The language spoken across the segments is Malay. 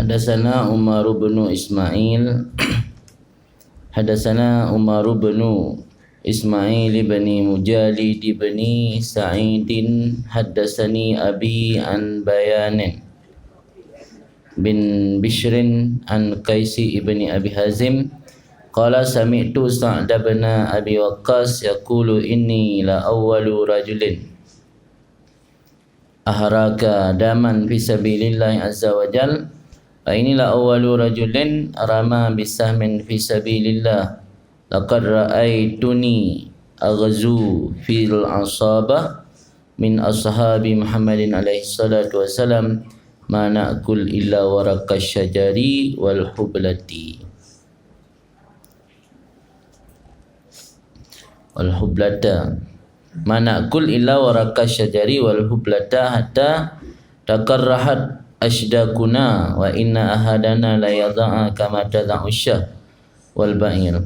Hadatsana Umar bin Ismail Hadatsana Umar bin Ismail bin Mujalid bin Sa'idin Hadatsani Abi an Bayanin bin Bishrin an Qaisi ibn Abi Hazim qala sami'tu Sa'd bin Abi Waqqas yaqulu inni la awwalu rajulin ahraka daman fi sabilillah azza wa jal. Inilah awwalu rajulin rama bisahmin fi sabilillah. Laqad ra'aituni aghzu fil asabah min ashabi Muhammadin alaihi salatu wasalam ma na'kul illa waraqash syajari wal hublati. Wal hublata. Ma na'kul illa waraqash syajari wal hublata hatta takarrahat ashdakuna wa inna ahadana la yadha'a kama tadha'u syah wal ba'ir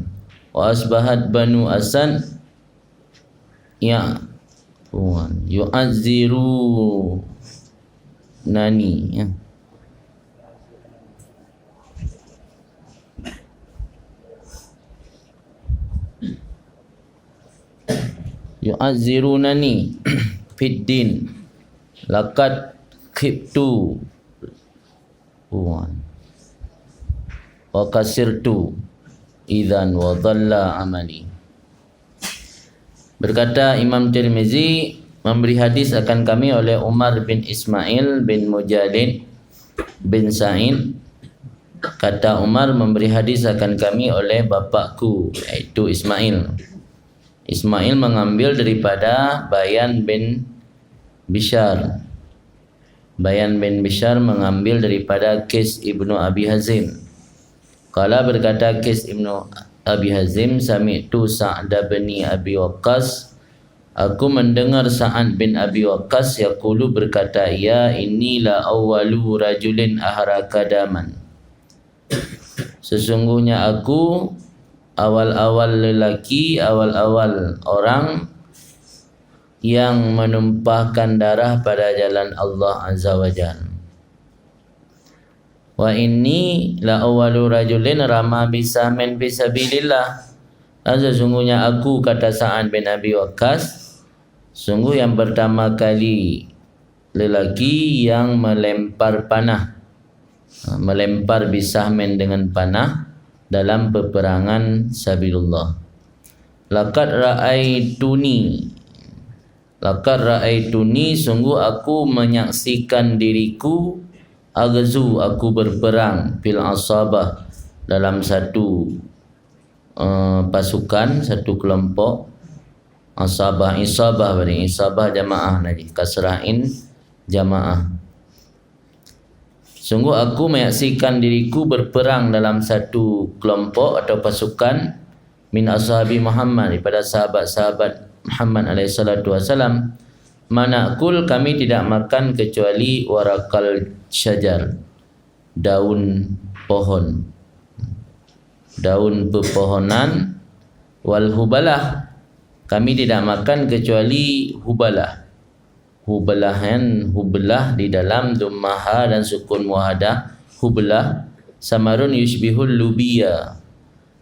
wa asbahat banu Asad yu'azziru nani yu'azzirunani fid din laqad khibtu wa kasirtu idzan wa dhalla amali. Berkata Imam Tirmizi, memberi hadis akan kami oleh Umar bin Ismail bin Mujalid bin Sa'id. Kata Umar, memberi hadis akan kami oleh bapakku, iaitu Ismail. Ismail mengambil daripada Bayan bin Bishar. Bayan bin Bishar mengambil daripada Qais ibnu Abi Hazim. Qala berkata Qais ibnu Abi Hazim, sami'tu Sa'd bin Abi Waqqas, aku mendengar Sa'ad bin Abi Waqqas yaqulu berkata, ya inilah awwalu rajulin ahraka daman. Sesungguhnya aku awal-awal lelaki, awal-awal orang yang menumpahkan darah pada jalan Allah Azza wa Jalla. Wa inni la awwalu rajulin rama bisamin fisabilillah. Sesungguhnya aku, kata Sa'ad bin Abi Waqqas, sungguh yang pertama kali lelaki yang melempar panah, melempar bisahmin dengan panah dalam peperangan sabilillah. Laqad ra'aituni, sungguh aku menyaksikan diriku, aghzu, aku berperang, fil asabah, dalam satu pasukan, satu kelompok. Asabah, isabah, berarti isabah jamaah tadi, kasrahin jamaah. Sungguh aku menyaksikan diriku berperang dalam satu kelompok atau pasukan min ashabi Muhammad, daripada sahabat-sahabat Muhammad alaihi salatu wasalam. Manakul, kami tidak makan kecuali warakal syajar, daun pohon, daun pepohonan. Wal hubalah, kami tidak makan kecuali hubalah. Hublah di dalam dummaha dan sukun muhadah. Hublah samarun yushbihul lubia,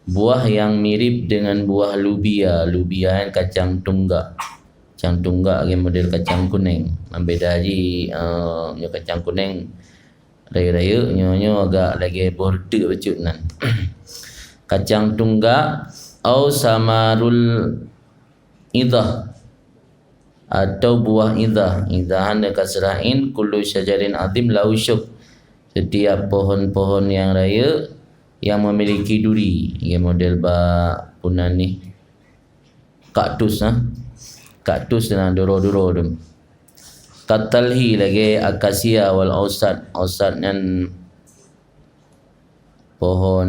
buah yang mirip dengan buah lubia. Lubia yang kacang tunggak. Kacang tunggak lagi model kacang kuning. Membeda haji kacang kuning raya-raya nyonya agak lagi border becut nan. Kacang tunggak au samarul idah, atau buah idah. Idahan dekat serahin kullu syajarin azim lau syuk, setiap pohon-pohon yang raya yang memiliki duri. Ia model punan ni kaktus kaktus dengan duro-duro tu. Katalhi lagi akasia wal ausad. Ausad yang pohon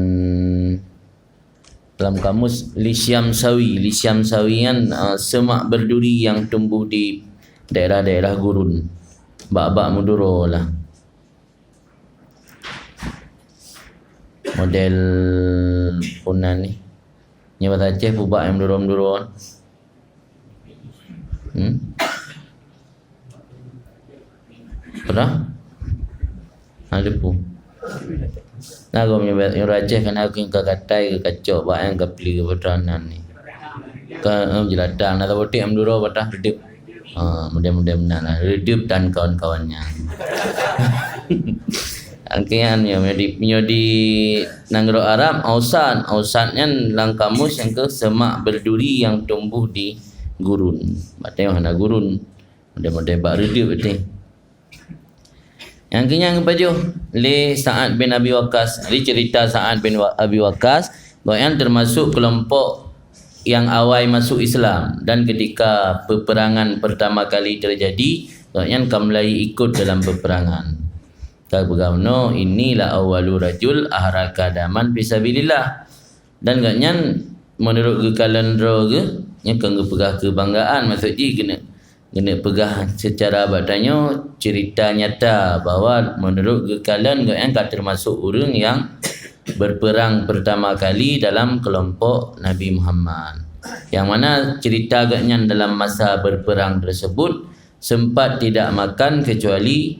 dalam kamus lisyam sawi. Lisyam sawi kan semak berduri yang tumbuh di daerah-daerah gurun. Bak-bak muduro lah. Model punan ni. Nyawa Aceh pubak yang muduro-muduro. Pernah? Ada pun. Nah, kau yang rajah kan aku yang katai ke kacau bayang ke peli ke petranan ni. Kan jeladang nak tahu am duro patah redup. Mudah-mudahan benar lah. Redup dan kawan-kawannya. Angkian ya di Nanggro Arab ausatnya lang kamus yang ke semak berduri yang tumbuh di gurun. Batang mana gurun. Mudah-mudahan bak redup betul. Yang kenyang baju li Sa'ad bin Abi Waqqas. Ini cerita Sa'ad bin Abi Waqqas bahawa yang termasuk kelompok yang awal masuk Islam, dan ketika peperangan pertama kali terjadi yang kamlai ikut dalam peperangan. Kabagano inilah awalu rajul ahraka daman fisabilillah. Dan gaknyan menurut ke kalendro ke yang kena pegah kebanggaan, maksudnya kena pegah secara badannya cerita nyata bahawa menurut gekalan yang termasuk orang yang berperang pertama kali dalam kelompok Nabi Muhammad, yang mana cerita agaknya dalam masa berperang tersebut sempat tidak makan kecuali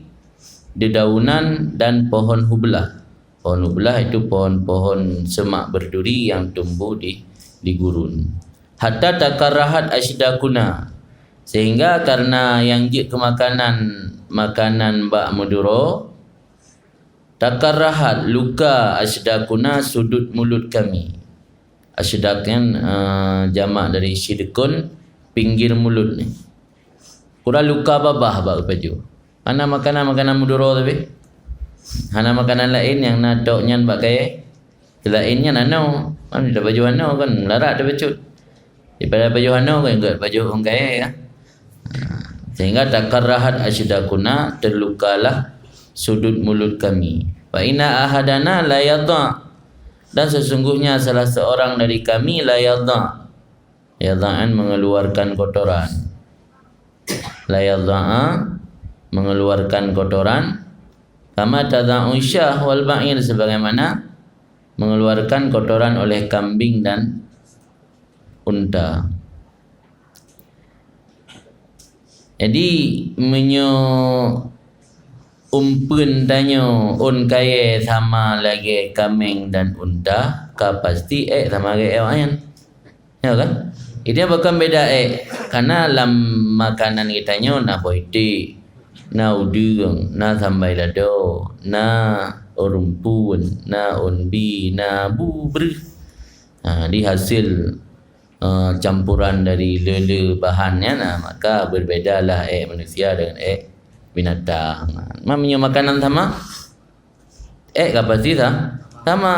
dedaunan dan pohon hublah. Pohon hublah itu pohon-pohon semak berduri yang tumbuh di gurun. Hatta takarrahat asydakuna, sehingga karena yang je ke makanan Mbak Muduro, takarrahat luka asydakuna sudut mulut kami. Asyak kan jamak dari syidkun, pinggir mulut ni. Kurang luka babah bak baju. Mana makanan Muduro tapi? Hana makanan lain yang nadoknya bak kaya. Lainnya nano. Mana dah baju nano kan larat dah becut. Daripada baju nano kan enggak baju orang kaya ya. Sehingga takarrahat asydakuna, terlukalah sudut mulut kami. Wa inna ahadana la yadha, dan sesungguhnya salah seorang dari kami la yadha, yadha'an mengeluarkan kotoran, la yadha'a mengeluarkan kotoran, kama tadha'u syah wal ba'ir, sebagaimana mengeluarkan kotoran oleh kambing dan unta. Jadi umpun tanya un kaya sama lagi kambing dan unta, ka pasti sama lagi ayan. Ya kan? Ini bukan beda karena dalam makanan kita nyo na boiti, na udang, na sambal lado, na rumpun, na unbi, na bubur. Di hasil campuran dari lele bahannya, maka berbedalah manusia dengan binatang. Mamanya makanan sama? Kapasiti sama,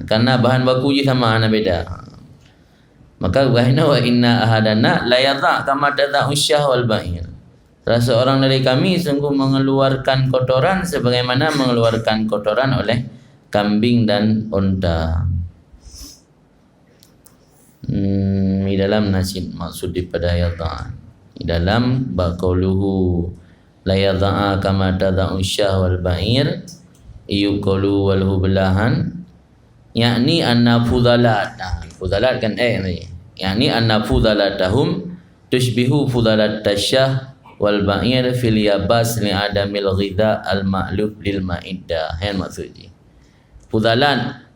karena bahan baku je sama, ana beda. Maka wahina wa inna ahadana la yadha kama tadha'u syah wal ba'ir. Salah seorang dari kami sungguh mengeluarkan kotoran sebagaimana mengeluarkan kotoran oleh kambing dan unta. Di dalam nasid maksud daripada yadha, di dalam baqauluhu la yadha'a kama tadha'u syah wal ba'ir yuqalu wal hublahan, yakni anna fudalat. Fudalat kan ni, yakni anna fudalatahum tushbihu fudalat tasyah wal ba'ir fil yabas li adamil ghidha al ma'luf lil ma'iddah. Yang maksudnya fudalat,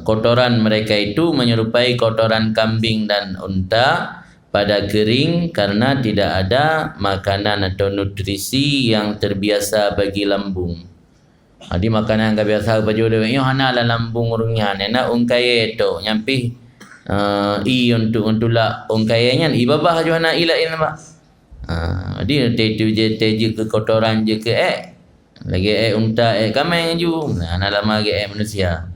kotoran mereka itu menyerupai kotoran kambing dan unta pada kering karena tidak ada makanan atau nutrisi yang terbiasa bagi lambung. Di makanan yang biasa baju dia yo hana la lambung urungnya nena ungkaye to nyampi untuk la ungkayenya ibabah jo hana ila ba. Dia teju ke kotoran je ke lagi unta kameng ju hana lama ge manusia.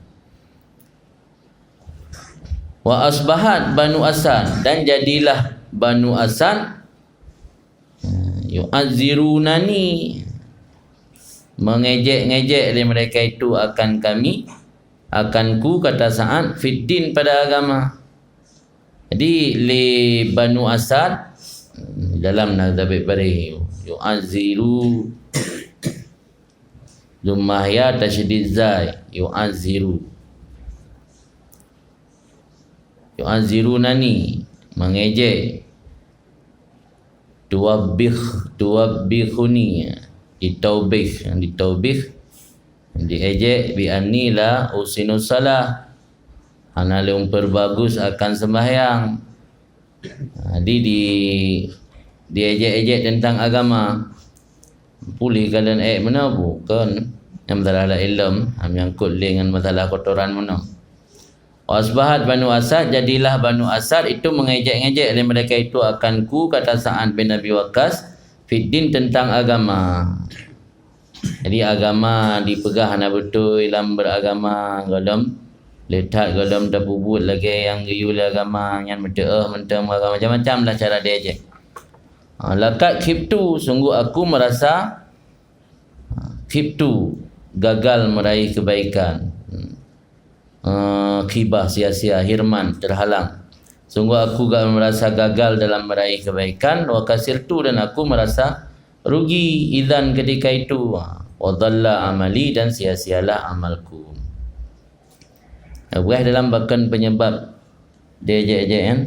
Wa asbahat Banu Asad, dan jadilah Banu Asad yu'azzirunani, mengejek-ngejek dari mereka itu akan kami, akanku, kata Sa'ad, fiddin pada agama. Jadi li Banu Asad dalam Nazabit Barih yu'azziru Zumahya tasydid zai yu'azzirunani, mengejek, tuwabbihuni, ditaubih diejek bi anni la usinu salah, ana le memperbagus akan sembahyang. Jadi diejek-ejek tentang agama. Pulih kalian mana bukan yang masalah ilm, yang kut dengan masalah kotoran mana. Wasbahat Banu Asad, jadilah Banu Asad itu mengejek-ngejek oleh mereka itu akanku, kata Sa'ad bin Abi Waqqas, fiddin tentang agama. Jadi agama dipegah na betul dalam beragama, golom letak golom dah bubut lagi yang gayul agama, yang menteah mentang agama, macam-macam lah cara dia ejek. Lakat khiftu, sungguh aku merasa khiftu, gagal meraih kebaikan. Khibah, sia-sia, hirman, terhalang. Sungguh aku merasa gagal dalam meraih kebaikan. Wa kasirtu, dan aku merasa rugi idzan ketika itu. Wa dhalla amali, dan sia-sialah amalku. Buah dalam bahkan penyebab dia ejek-ejek kan.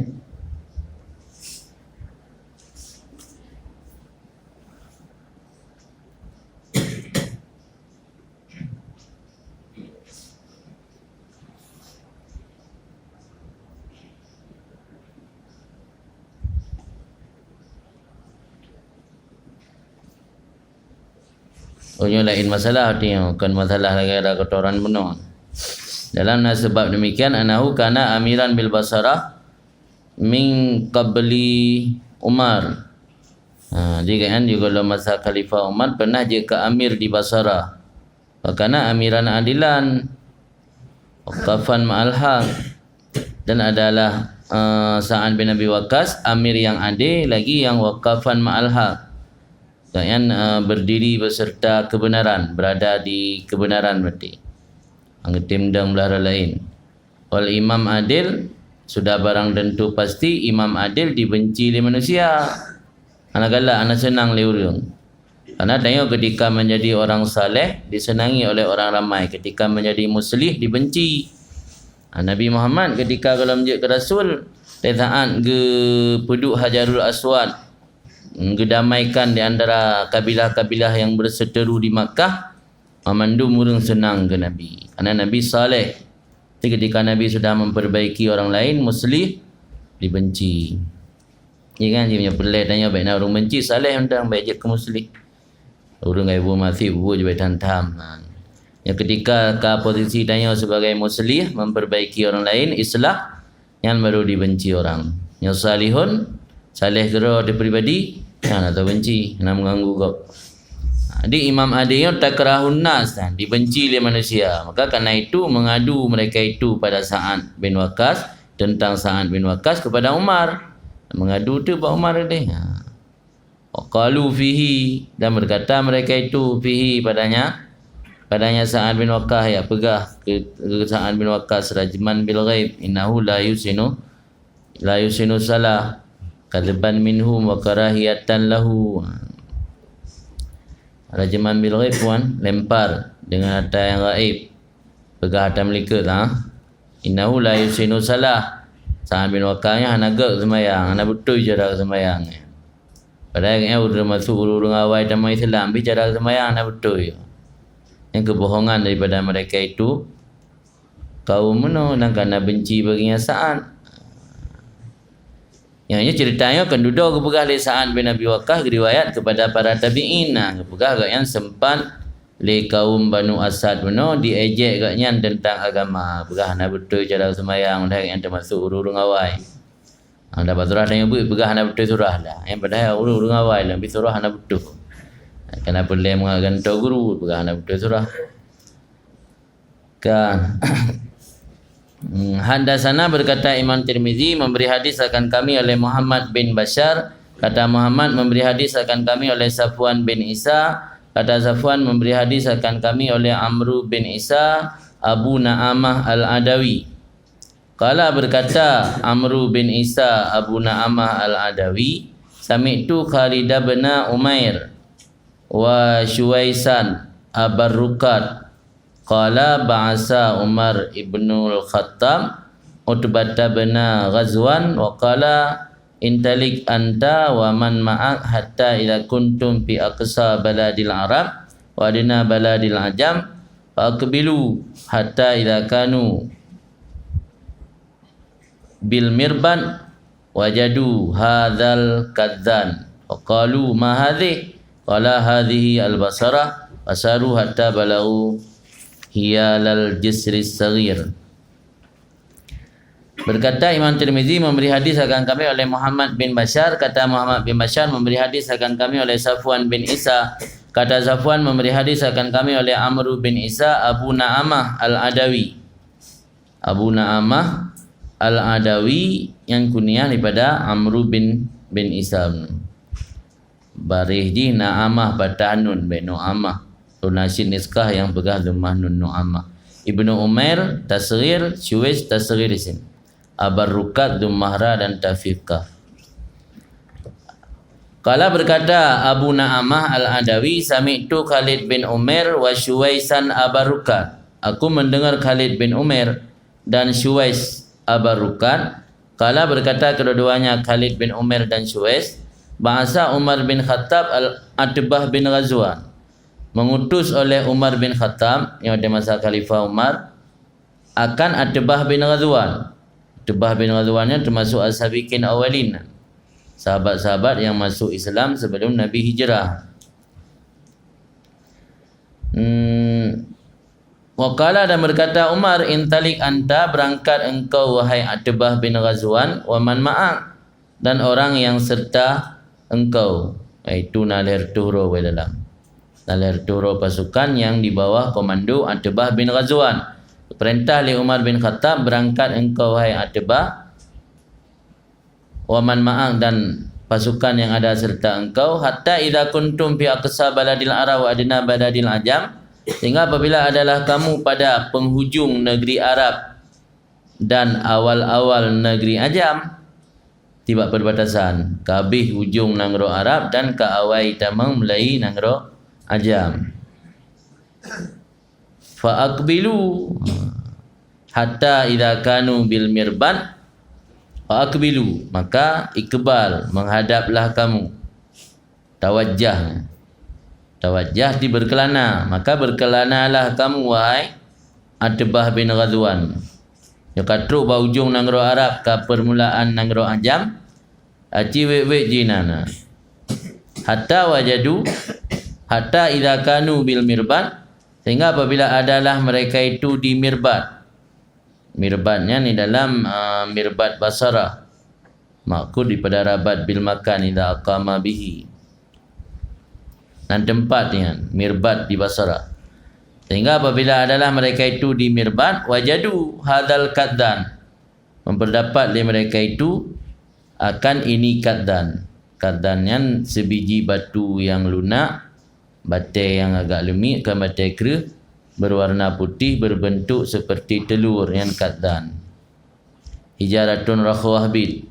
Yang lain masalah artinya, bukan masalah lagi ada kotoran benar. Dalam sebab demikian, anahu kana amiran bil Basrah min qabli Umar. Dia kan juga dalam masa Khalifah Umar pernah dia ke amir di Basrah. Karena amiran adilan, waqafan ma'al haq, dan adalah Sa'ad bin Abi Waqqas amir yang adil lagi yang waqafan ma'al haq. Yang berdiri beserta kebenaran, berada di kebenaran berarti. Angetim dan belah lain. Wal imam adil, sudah barang tentu pasti imam adil dibenci oleh manusia. Anak galak, anak senang oleh orang. Karena tengok ketika menjadi orang saleh disenangi oleh orang ramai, ketika menjadi muslih dibenci. Nabi Muhammad ketika kalau menjadi ke Rasul, saat ke Peduk Hajarul Aswad, gedamaikan di antara kabilah-kabilah yang berseteru di Makkah, memandu murung senang ke Nabi. Karena Nabi saleh. Jadi ketika Nabi sudah memperbaiki orang lain, muslih, dibenci. Ya kan, dia punya pelai tanya baik nak orang benci, saleh tentang baik je ke muslih. Orang ibu masih ibu je baik tantam. Yang ketika ke posisi tanya sebagai muslih, memperbaiki orang lain, islah, yang baru dibenci orang. Yang salihun, saleh kira dia pribadi, yang nak benci, nak mengganggu kau. Jadi imam adil takrahun nas, dibenci oleh manusia. Maka kerana itu mengadu mereka itu pada Sa'ad bin Waqqas, tentang Sa'ad bin Waqqas kepada Umar. Mengadu tu Pak Umar ni. Qalu fihi, dan berkata mereka itu fihi padanya Sa'ad bin Waqqas, ya pegah ke Sa'ad bin Waqqas, rajman bil ghaib, innahu la yusinu salah, kadban minhum wa karahiyatan lahu. Rajman bil ghaib puan, lempar dengan harta yang gaib, pegah harta mereka innahu la yusinu salah. Sa'ad bin Waqqas hana gak semayang, hana betul cara semayang. Padahal yang udah masuk urung awal dalam Islam, bicara semayang hana betul. Yang kebohongan daripada mereka itu, kaum mana dan kerana benci baginya Sa'ad. Yang ini ceritanya kan duduk kepegah oleh Sa'ad bin Abi Waqqas riwayat kepada para tabi'in. Kepegah kat yang sempat le kaum Banu Asad mana diejek katnya tentang agama. Pegah nak betul cara sembahyang dah yang termasuk urung awal. Dapat surah tanya bu, pegah nak betul surah lah. Yang padahal urung awal lah, tapi surah nak betul. Kenapa le mengantar guru pegah nak betul surah. Kan Hadasana berkata Imam Tirmizi, memberi hadis akan kami oleh Muhammad bin Bashar. Kata Muhammad, memberi hadis akan kami oleh Safwan bin Isa. Kata Safwan, memberi hadis akan kami oleh Amru bin Isa Abu Na'amah Al-Adawi. Qala berkata Amru bin Isa Abu Na'amah Al-Adawi, sami'tu Khalid bin Umair wa Syuwaisan Abarrukat qala ba'asa Umar ibnul Khattab Utbata bin Ghazwan wa qala intalik anta wa man ma'ak hatta idza kuntum fi aqsa baladil Arab wa adna baladil Ajam Faqbilu hatta idza kanu bil mirban wajadu hadzal kadzan faqalu ma hadhihi qala hadhihi al basara fasaru hatta balau hiyalal jisri saghir. Berkata Imam Tirmizi memberi hadis akan kami oleh Muhammad bin Bashar. Kata Muhammad bin Bashar memberi hadis akan kami oleh Safwan bin Isa. Kata Safwan memberi hadis akan kami oleh Amr bin Isa Abu Na'amah Al-Adawi. Abu Na'amah Al-Adawi yang kunyah daripada Amr bin Isa. Barih di Na'amah Batahnun bin Nu'amah. Tunasin niskah yang pegah lemah nun Nu'amah. Ibnu Umair tasghir, Syuwais tasghir isim. Abarrukat Dummahra dan Tafiqah. Kala berkata Abu Na'amah Al-Adawi, sami'tu Khalid bin Umair wa Syuwaisan Abarrukat. Aku mendengar Khalid bin Umair dan Syuwais Abarrukat. Kala berkata kedua-duanya Khalid bin Umair dan Syuwais, bahasa Umar bin Khattab Al-Atbah bin Ghazwan, mengutus oleh Umar bin Khattab yang ada masa Khalifah Umar akan Atbah bin Ghazwan. Atbah bin Ghazwan termasuk as-sabiqin awalin, sahabat-sahabat yang masuk Islam sebelum Nabi hijrah. Waqala dan berkata Umar, intalik anta, berangkat engkau wahai Atbah bin Ghazwan, wa man ma'ak, dan orang yang serta engkau, iaitu Nalir Tuhro di dalam. Nalir Tuhro pasukan yang di bawah komando Atbah bin Ghazwan. Perintah oleh Umar bin Khattab, berangkat engkau wahai Atbah, wa man ma'ak, dan pasukan yang ada serta engkau, hatta idza kuntum fi aqsa baladil arab wa adna baladil ajam, sehingga apabila adalah kamu pada penghujung negeri Arab dan awal-awal negeri Ajam, tiba perbatasan kabih hujung nangro Arab dan ke awai tamang mulai nangro Ajam. Fa aqbilu hatta idza kanu bil mirban, fa aqbilu, maka ikbal, menghadaplah kamu, tawajjah di berkelana, maka berkelanalah kamu wahai Atbah bin Ghazwan. Ya katru ba ujung nangro Arab ke permulaan nangro Ajam, aci wek jinana. Hatta wajadu, hatta idza kanu bil mirban, sehingga apabila adalah mereka itu di mirbat. Mirbatnya ni dalam mirbat Basarah, makud daripada rabat bil makan idza aqama bihi, dan tempatnya mirbat di Basrah. Sehingga apabila adalah mereka itu di mirbat, wajadu hadzal kaddan, memperdapat dari mereka itu akan ini kaddan. Kaddan yang sebiji batu yang lunak, batai yang agak lemik, kan batai kera, berwarna putih, berbentuk seperti telur, yang kaddan. Hijaratun rakhwah bid,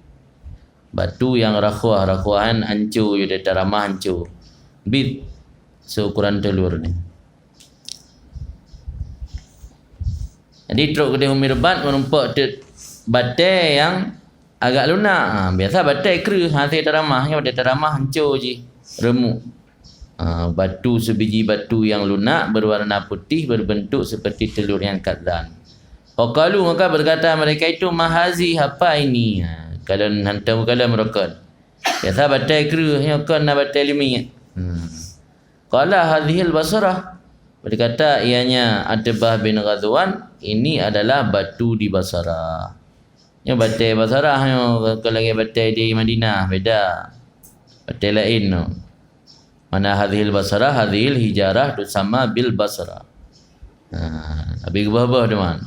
batu yang rakhwahan hancur, dia ramah hancur. Bid seukuran telur ni. Jadi truk kedai mirbat menumpak batai yang agak lunak. Biasa batai kera, hasil teramah, yang batai teramah hancur je, remuk. Batu sebiji batu yang lunak, berwarna putih, berbentuk seperti telur yang kadzan. Faqalu, maka berkata mereka itu, mahazi, apa ini? Kalau hantar kalau merokot. Biasa batai kera, yang kan nak batai lemik. Qala hadhil basarah, berkata ianya Atbah bin Ghazwan, ini adalah batu di Basrah. Yang batai Basrah, kalau lagi batai di Madinah beda, batai lain no. Mana hadhil Basrah, hadhil hijarah tusamma bil Basrah. Habis gebah-gebah teman.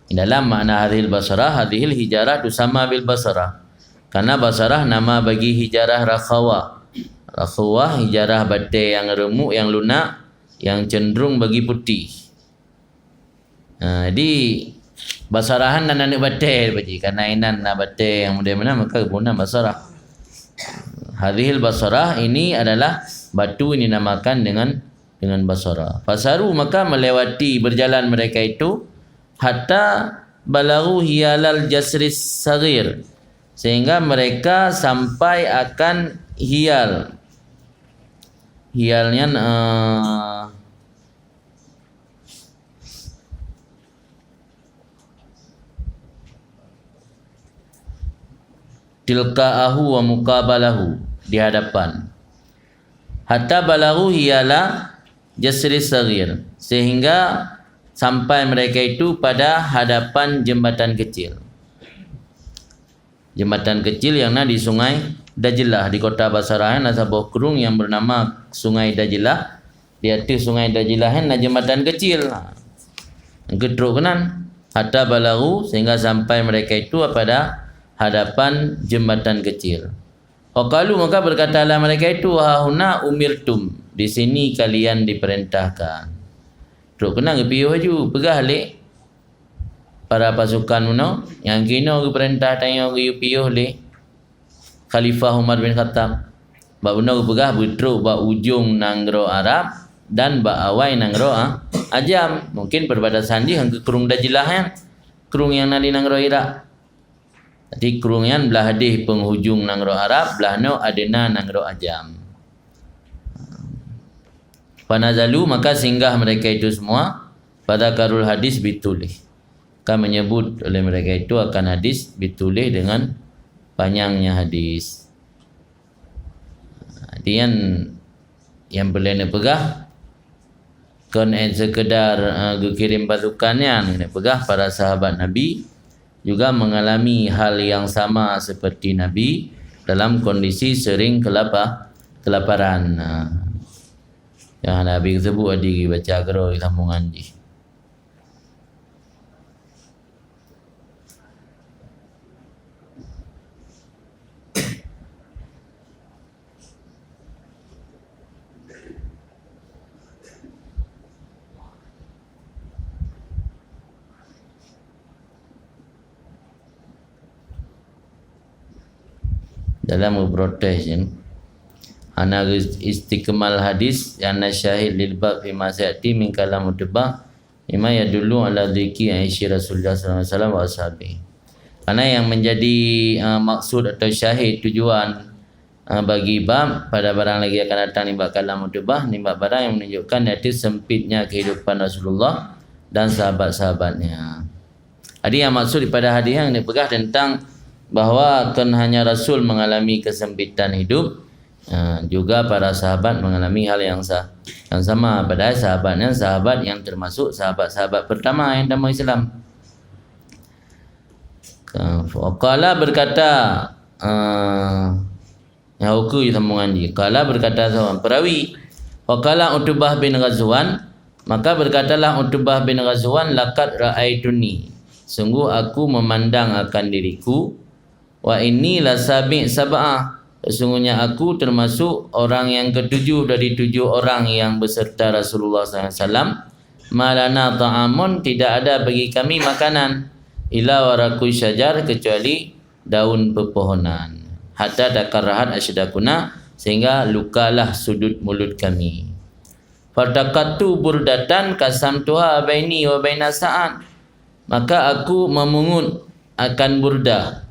Dalam makna hadhil Basrah, hadhil hijarah tusamma bil Basrah, karena Basrah nama bagi hijarah Rakhawah. Rakhwah hijarah batai yang remuk, yang lunak, yang cenderung bagi putih. Jadi basarahan dan anak batai baji, karena inan nak batai yang muda mana maka guna basarah. Hadhil basarah, ini adalah batu ini dinamakan dengan basarah. Fasaru, maka melewati, berjalan mereka itu, hatta balaghu hiyalal jasris saghir, sehingga mereka sampai akan hiyal. Hiyalnya tilqa'ahu wa muqabalahu, di hadapan. Hatta balaghu hiyala jasri saghir, sehingga sampai mereka itu pada hadapan jembatan kecil. Jembatan kecil yang ada di sungai Dajlah di kota Basrah, ada sebuah kurung yang bernama Sungai Dajlah. Di atas Sungai Dajlah ada jembatan kecil. Gedruk kanan hatta balaghu, sehingga sampai mereka itu pada hadapan jembatan kecil. Waqalu, maka berkatalah mereka itu, wahuna umirtum, di sini kalian diperintahkan. Teruk kena kepiuh ju, pegah lek para pasukan mana yang kena ke perintah tanya ke piuh lek Khalifah Umar bin Khattab. Ba benar pegah betruk ba ujung nanggro Arab dan ba awai nanggro Ajam. Mungkin perbatasan di hang ke kurung Dajlah kan. Kurung yang nadi nanggro Iraq. Jadi kurung yang belah hadih penghujung nanggro Arab, belah no adena nanggro Ajam. Panazalu, maka singgah mereka itu semua pada karul hadis bitulih. Kan menyebut oleh mereka itu akan hadis bitulih dengan panjangnya hadis. Dia yang boleh nak pegah kan sekedar kirim pasukannya, nak pegah para sahabat Nabi juga mengalami hal yang sama seperti Nabi dalam kondisi sering kelaparan. Yang Nabi sebut adik baca gerau di sambungan di. Dalam memprotes ini, ana istiqmal hadis anna syahid lil bab fi ma sayati min kalam mutaba lima yadullu ala dzikri aisyah Rasulullah sallallahu alaihi wasallam wa ashabi. Karena yang menjadi maksud atau syahid tujuan bagi bab pada barang lagi akan datang ni bab kalam mutaba, ni bab barang yang menunjukkan yaitu sempitnya kehidupan Rasulullah dan sahabat-sahabatnya. Ada yang maksud daripada hadis yang dipegang tentang bahawa kan hanya Rasul mengalami kesempitan hidup, juga para sahabat mengalami hal yang sama. Padahal sahabatnya sahabat yang termasuk sahabat-sahabat pertama yang dalam Islam. Qala berkata yang hukum sambungan ji. Qala berkata seorang perawi, waqala Utbah bin Ghazwan, maka berkatalah Utbah bin Ghazwan, laqad ra'aituni, sungguh aku memandang akan diriku, wa inni lasabi' sab'ah, sesungguhnya aku termasuk orang yang ketujuh dari 7 orang yang beserta Rasulullah SAW. Malana ta'amun, tidak ada bagi kami makanan, ila waraku syajar, kecuali daun pepohonan. Hatta takarrahat asyadakuna, sehingga lukalah sudut mulut kami. Fardakatu burdatan kasamtuha baini wa baina Sa'ad, maka aku memungut akan burdah.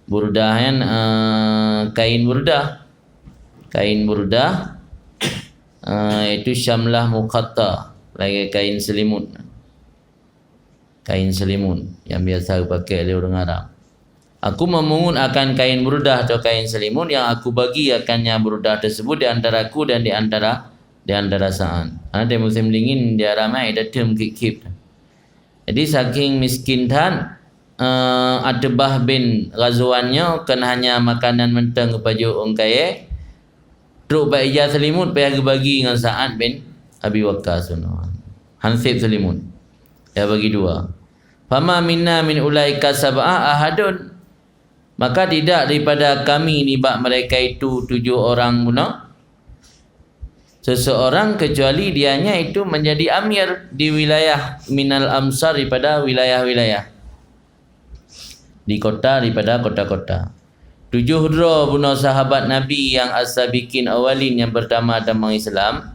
Burdah kan kain burdah. Kain burdah itu syamlah muqatta, lagi kain selimut. Kain selimut yang biasa dipakai oleh orang Arab. Aku memungut akan kain burdah atau kain selimut yang aku bagi akannya burdah tersebut di antara aku dan di antara Sa'ad. Ada musim dingin dia ramai datang kip-kip. Jadi saking miskin tan Utbah bin Ghazwannya kan hanya makanan mentang kepada orang kaya, teruk baija selimut payah bagi dengan Sa'ad bin Abi Waqqas. Hansib selimut dia bagi 2. Fama minna min ulaika sab'a ahadun, maka tidak daripada kami ni bak mereka itu 7 orang munafik seseorang kecuali dianya itu menjadi amir di wilayah minal amsar, daripada wilayah-wilayah di kota, daripada kota-kota. 7 hudra bunuh sahabat Nabi yang as-sabiqin awalin, yang pertama dalam Islam,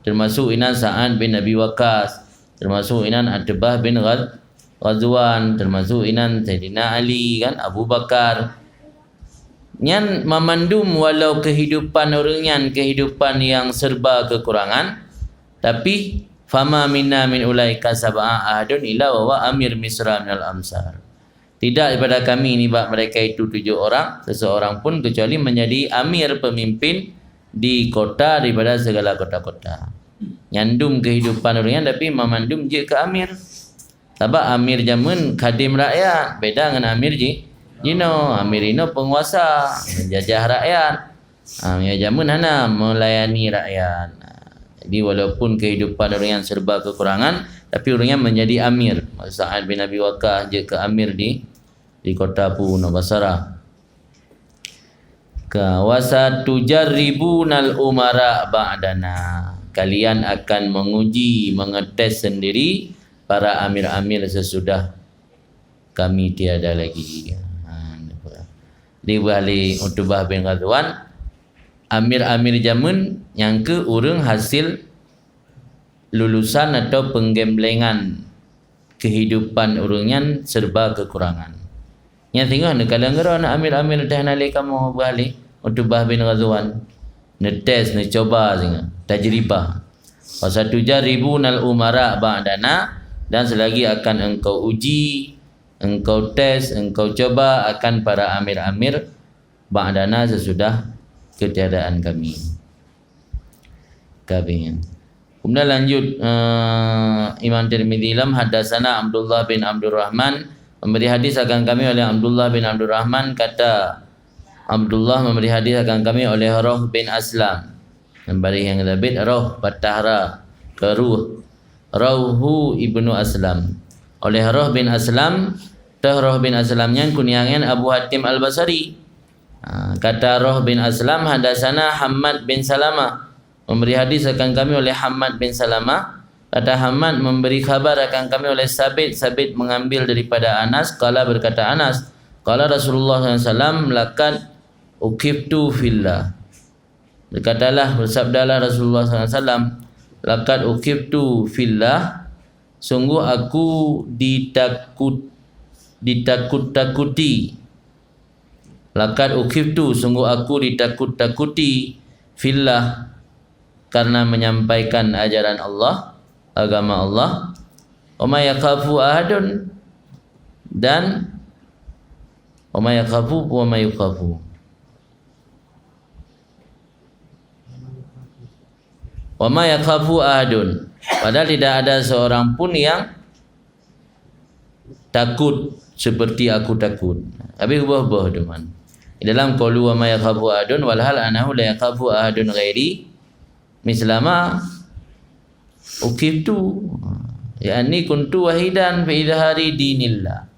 termasuk inan Sa'ad bin Abi Waqqas, termasuk inan Utbah bin Ghazwan, termasuk inan Sayyidina Ali kan, Abu Bakar. Yang memandum walau kehidupan orangnya kehidupan yang serba kekurangan, tapi fama minna min ulaika sab'a ahadun illa wa amir misra minal amsar, Tidak daripada kami ni mereka itu 7 orang, seseorang pun kecuali menjadi amir pemimpin di kota daripada segala kota-kota. Nyandum kehidupan orang tapi memandum je ke amir. Sebab amir zaman khadim rakyat, beda dengan amir amir ino penguasa, menjajah rakyat. Amir zaman hana melayani rakyat. Jadi walaupun kehidupan orang yang serba kekurangan, tapi orangnya menjadi amir. Sa'ad bin Abi Waqqas je ke amir di kota Puno Basara. Wasatujarribunal umara ba'dana. Kalian akan menguji, mengetes sendiri para amir-amir sesudah kami tiada lagi. Di balik Utbah bin Ghazwan, amir-amir zaman yang ke urang hasil lulusan atau penggemblengan kehidupan urangnya serba kekurangan. Yang tengok nak kadang ngero nak amir-amir dah nalai kamu balik Utbah bin Ghazwan. Netes, coba singa, tajribah. Wasatujarribunal umara ba'dana, dan selagi akan engkau uji, engkau tes, engkau coba akan para amir-amir ba'dana sesudah ketiadaan kami. Kemudian lanjut Imam Tirmidzi lam hadatsana Abdullah bin Abdurrahman, memberi hadis akan kami oleh Abdullah bin Abdurrahman, kata Abdullah memberi hadis akan kami oleh Roh bin Aslam, memberi yang lebih Roh Batahra ke Rauhu ibnu Aslam, oleh Roh bin Aslam. Roh bin Aslamnya kunyangan Abu Hatim Al-Basri. Kata Roh bin Aslam, hadatsana Hammad bin Salamah, memberi hadis akan kami oleh Hammad bin Salamah. Kata Hammad memberi khabar akan kami oleh Sabit. Sabit mengambil daripada Anas, qala berkata Anas, qala Rasulullah SAW, laqad ukiftu fillah. Berkatalah, bersabdalah Rasulullah SAW, laqad ukiftu fillah, sungguh aku ditakut-takuti. Laqad ukiftu, sungguh aku ditakut-takuti fillah, karena menyampaikan ajaran Allah, agama Allah. Wa ma yakhafu ahadun, dan wa ma yakhafu wa ma yukhafu. Wa ma yakhafu ahadun, padahal tidak ada seorang pun yang takut seperti aku takut. Habis ubah-ubah teman. Dalam qaulu wa ma yakhafu ahadun walhal anahu la yakhafu ahadun ghairi mislama ukiftu, yakni kuntu wahidan fi idhari dinillah.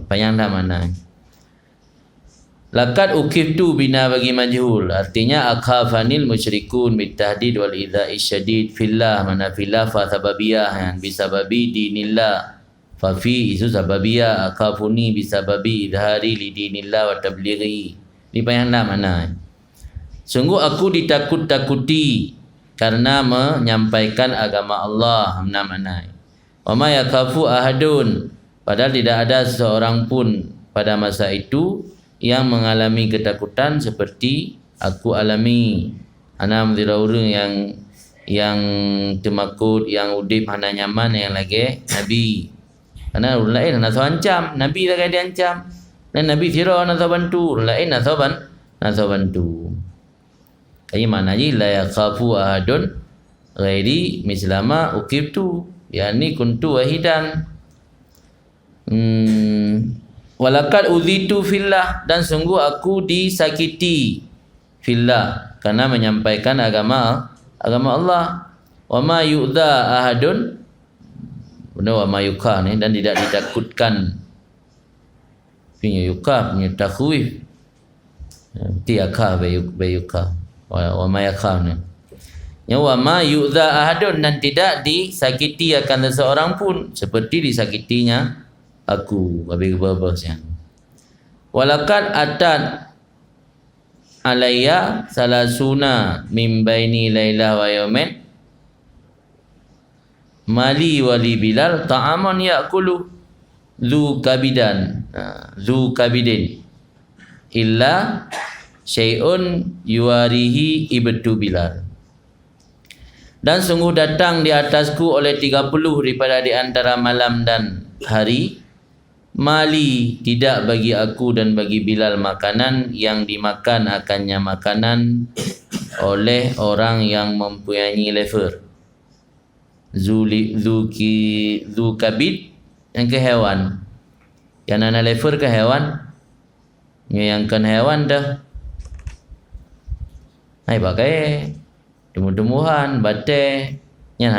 Panjang dah mana. Laqad ukiftu bina bagi majhul, artinya akhafanil musyrikun bitahdid wal idha'i syadid fillah, mana fillah fa sababiyah, yang bisababi dinillah, fa fi isu sababiyah, akhafuni bisababi idhari li dinillah wa tablighi. Ini panjang mana. Sungguh aku ditakut-takuti karena menyampaikan agama Allah. Mana. Wa ma yakhafu ahadun, padahal tidak ada seorang pun pada masa itu yang mengalami ketakutan seperti aku alami. Ana mendira orang yang temakut, yang udip hana nyaman, yang lagi Nabi. Karena orang lain nak ancam, Nabi lagi diancam. Dan Nabi tira nak bantu, orang lain nak bantu. Ini mana je la yakhafu ahadun ghairi mislama ukibtu, yakni kuntu wahidan. Walaqad udhitu fillah, dan sungguh aku disakiti fillah, karena menyampaikan agama Allah. Wa ma yu'dha ahadun, wa ma yukha ni, dan tidak ditakutkan. Punya yukha, punya takhwif. Tiakha bayukha. Wa ma yakha ni. Ya wa ma yu'dha ahadun, dan tidak disakiti akan seseorang pun seperti disakitinya aku. Habis berbahasnya. Walaqad atat alayya salasuna min baini lailah wa yaumin mali wali Bilal ta'aman ya'kulu zu kabidin illa syai'un yuwarihi ibtu Bilal. Dan sungguh datang di atasku oleh 30 daripada di antara malam dan hari Mali, tidak bagi aku dan bagi Bilal makanan yang dimakan akannya makanan oleh orang yang mempunyai lever. Zukabid yang ke hewan. Yang ana lever ke hewan. Yang kan hewan dah. Hai pakai tumbuh-tumbuhan, batai. Yang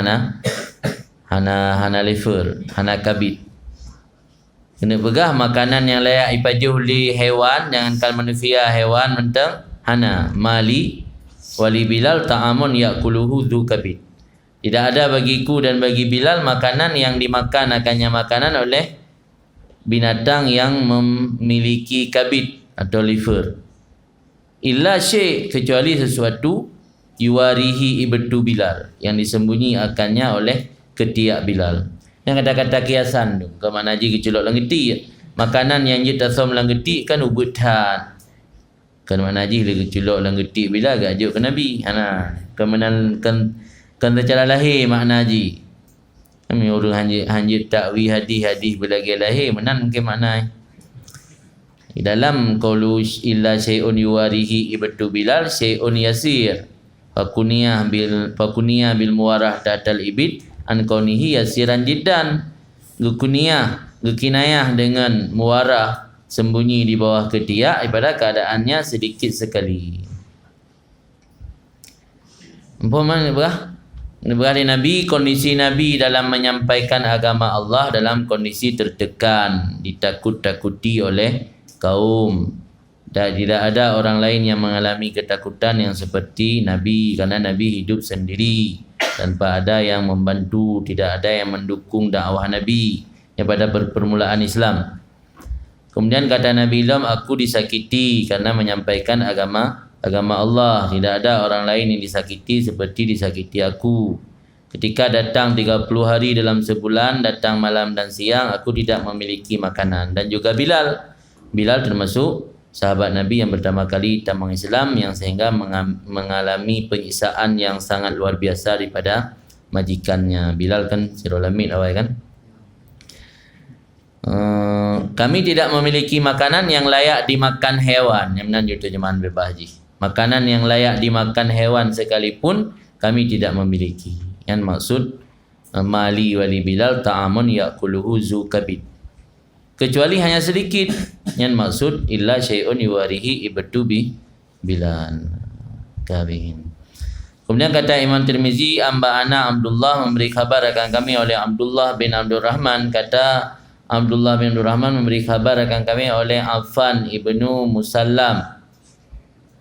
hana lever, hana kabid. Kena pegah makanan yang layak ipajuh li hewan, jangankan manusia, hewan mentang hana mali wali Bilal ta'amun ya'kuluhu dzukabid. Tidak ada bagiku dan bagi Bilal makanan yang dimakan akannya makanan oleh binatang yang memiliki kabid atau liver. Illa syai', kecuali sesuatu yuwarihi ibtu Bilal, yang disembunyi akannya oleh ketiak Bilal. Yang kata-kata kiasan tu, ke mana ji kecelok langgeti, makanan yang je tasom langgeti kan ubutan. Ke mana ji le kecelok langgeti bila agak juk ke Nabi. Ana kemenan kan secara lahir makna ji. Kami orang hanji takwi hadis belagi lahir menan ke makna. Di dalam qaulu illa syai'un yuwarihi ibtu Bilal syai'un yasir. Fakuniyah bil muwarah tatal ibid an kaunihi yasiran jiddan. Gekinayah dengan muwarah sembunyi di bawah ketiak daripada keadaannya sedikit sekali. Umpamanya berarti Nabi, kondisi Nabi dalam menyampaikan agama Allah dalam kondisi tertekan, ditakut-takuti oleh kaum. Dan tidak ada orang lain yang mengalami ketakutan yang seperti Nabi, karena Nabi hidup sendiri tanpa ada yang membantu, tidak ada yang mendukung dakwah Nabi pada permulaan Islam. Kemudian kata Nabi Ilham, aku disakiti karena menyampaikan agama Allah. Tidak ada orang lain yang disakiti seperti disakiti aku. Ketika datang 30 hari dalam sebulan, datang malam dan siang, aku tidak memiliki makanan. Dan juga Bilal termasuk sahabat Nabi yang pertama kali tamang Islam, yang sehingga mengalami penyiksaan yang sangat luar biasa daripada majikannya. Bilal kan Sirul Amin awal kan. Kami tidak memiliki makanan yang layak dimakan hewan. Yang benar itu terjemahan bebas haji. Makanan yang layak dimakan hewan sekalipun kami tidak memiliki. Yang maksud mali wali Bilal ta'amun ya'kuluhu zukabid. Kecuali hanya sedikit. Yang maksud illa syai'un yuwarihi ibtu Bilal. Kabin. Kemudian kata Imam Tirmizi, Amba'ana Abdullah memberi kabar akan kami oleh Abdullah bin Abdul Rahman. Kata Abdullah bin Abdul Rahman memberi kabar akan kami oleh Affan ibnu Musallam.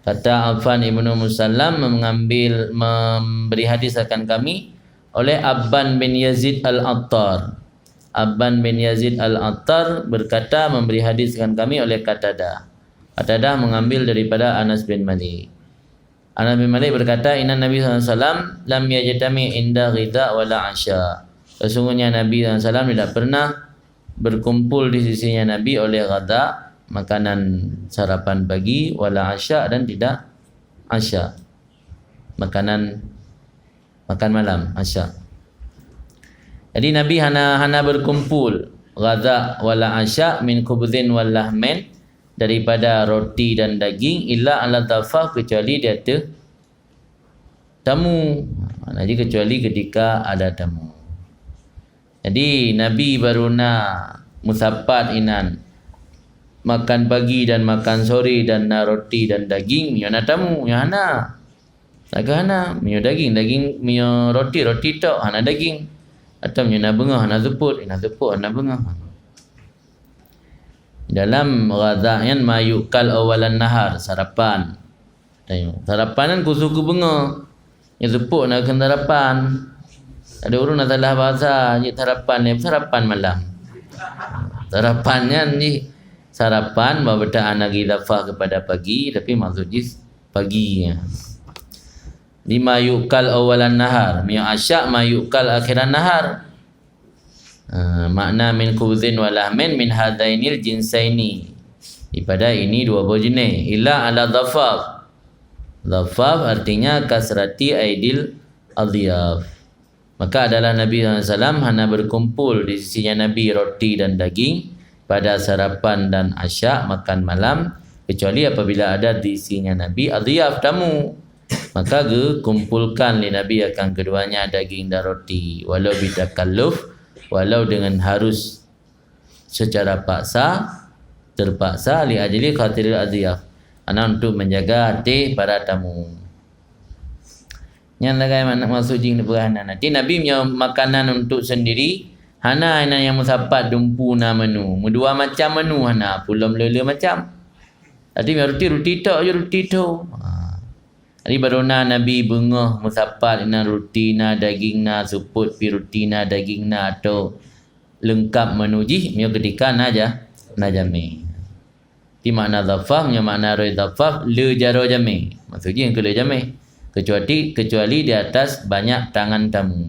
Kata Affan ibnu Musallam memberi hadis akan kami oleh Abban bin Yazid al-Attar. Abban bin Yazid al-Attar berkata memberi hadis akan kami oleh Qatadah. Qatadah mengambil daripada Anas bin Malik. Anas bin Malik berkata, Inna Nabi SAW lam yajtami inda ghidha wala asya. Sesungguhnya Nabi SAW tidak pernah berkumpul di sisinya Nabi oleh ghadha, makanan sarapan pagi, wala asya, dan tidak asya, makan malam, asya. Jadi Nabi hana berkumpul ghadha wala asya min khubzin wal lahmin, daripada roti dan daging, illa ala dhafaf, kecuali dia ada tamu. Jadi kecuali ketika ada tamu. Jadi Nabi baru nak musapat inan makan pagi dan makan sore dan nak roti dan daging, mio nak tamu, mio hana. Hana mio daging, mio roti tok, hana daging. Atau mio nak bengah, hana zuput, hana bengah. Dalam ghadha'yan ma yukal awalan nahar, sarapan. Sarapan kan kusuku bengah. Yang zuput nak kena sarapan. Ada orang nak salah bahasa, ni sarapan malam. Sarapannya ni sarapan berbetaan lagi lafaz kepada pagi, tapi maksudnya pagi. Lima yukal awalan nahar, mi asya ma yukal akhiran nahar. Makna min khubzin wa lahmin min hadainil jinsaini. Daripada ini dua buah jenis. Illa ala dhafaf. Dhafaf artinya kasrati aidil adhiyaf. Maka adalah Nabi SAW hana berkumpul di sisinya Nabi roti dan daging, pada sarapan dan asyak, makan malam, kecuali apabila ada di sisinya Nabi adhiyaf, tamu, maka kumpulkan li Nabi akan keduanya daging dan roti, walau bitakalluf, walau dengan harus secara terpaksa li ajli khatiril adhiyaf, ana untuk menjaga hati para tamu. Yang lagai mana masuk jing peranan nanti Nabi punya makanan untuk sendiri hana yang musapat dumpu na menu, dua macam menu hana pulam lele macam. Tadi roti tok je roti tu. Jadi baru Nabi bengah musapat na roti na daging na suput pi roti na daging na atau lengkap menu ji mio ketika na jami. Ti makna dhafaf nya makna roi dhafaf le jaro jami. Maksudnya yang le jami. Kecuali di atas banyak tangan tamu.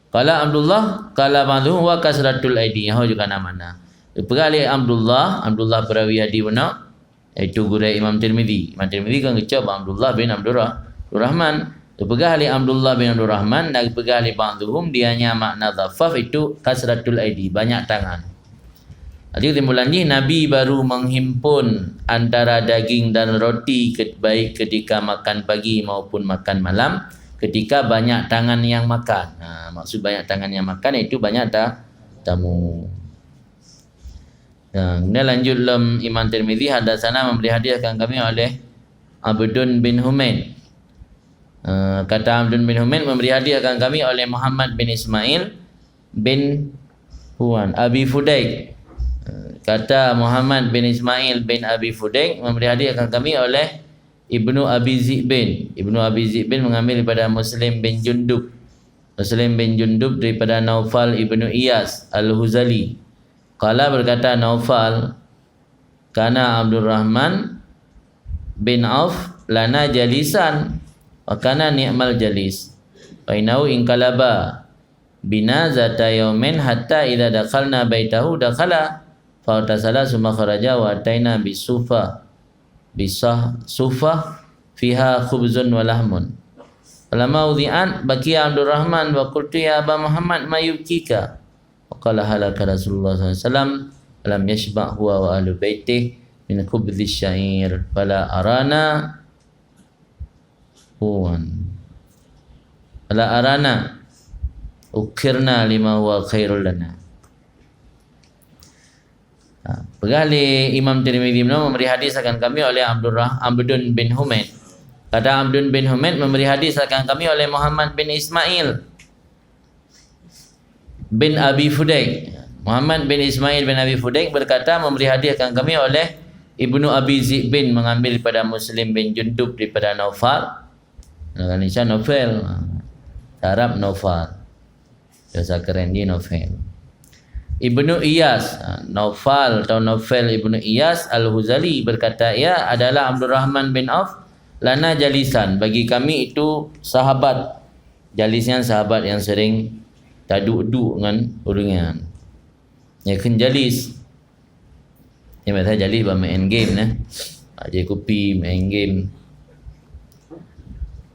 Qala Abdullah qala ba'dhu wa kasratul aidi, ho juga mana. Perali Abdullah perawi hadis mana? Itu guru Imam Tirmizi. Imam Tirmizi kan ucap Abdullah bin Abdurrahman. Perali Abdullah bin Abdurrahman dan perali ba'dhum dianya makna dhafaf itu kasratul aidi, banyak tangan. Jadi timbulannya Nabi baru menghimpun antara daging dan roti baik ketika makan pagi maupun makan malam ketika banyak tangan yang makan. Maksud banyak tangan yang makan itu banyak tamu. Kemudian lanjut dalam Imam Tirmizi, hadatsana memberi hadiahkan kami oleh Abdun bin Humaid. Kata Abdun bin Humaid memberi hadiahkan kami oleh Muhammad bin Ismail bin Huan Abi Fudaik. Kata Muhammad bin Ismail bin Abi Fudaik memberi hadiahkan kami oleh Ibnu Abi Zi'bin. Ibnu Abi Zi'bin mengambil daripada Muslim bin Jundub. Muslim bin Jundub daripada Naufal Ibnu Iyas Al-Huzali. Qala berkata Naufal, kana Abdurrahman bin Auf lana jalisan wa kana ni'mal jalis. Wa inau inqalaba bina zata yaumin hatta idza dakhalna baitahu dakhala fa tasala summa kharaja wa ataina bisufa sufa fiha khubzun wa lahmun. Falamma udhi'an baqiya Abdurrahman wa qultu ya Aba Muhammad ma yubkika. Wa qala halaka Rasulullah sallallahu alaihi wasallam lam yashba' huwa wa ahlu baitih min khubdhi syair fala arana ukirna lima huwa khairul lana. Pergali Imam Tirmizi memberi hadis akan kami oleh Abdun bin Humaid. Kata Abdun bin Humaid memberi hadis akan kami oleh Muhammad bin Ismail bin Abi Fudaik. Muhammad bin Ismail bin Abi Fudaik berkata memberi hadis akan kami oleh Ibnu Abi Zi'bin mengambil pada Muslim bin Jundub daripada Naufal. Indonesia Novel, Arab Naufal. Bahasa keren dia Novel. Ibnu Iyas, Naufal atau Novel Ibnu Iyas Al-Huzali berkata, ia adalah Abdurrahman bin Auf lana jalisan, bagi kami itu sahabat. Jalisnya sahabat yang sering taduk-duk dengan uringan. Ya kan jalis. Ya macam jalis bermain game nah. Aje kopi main game.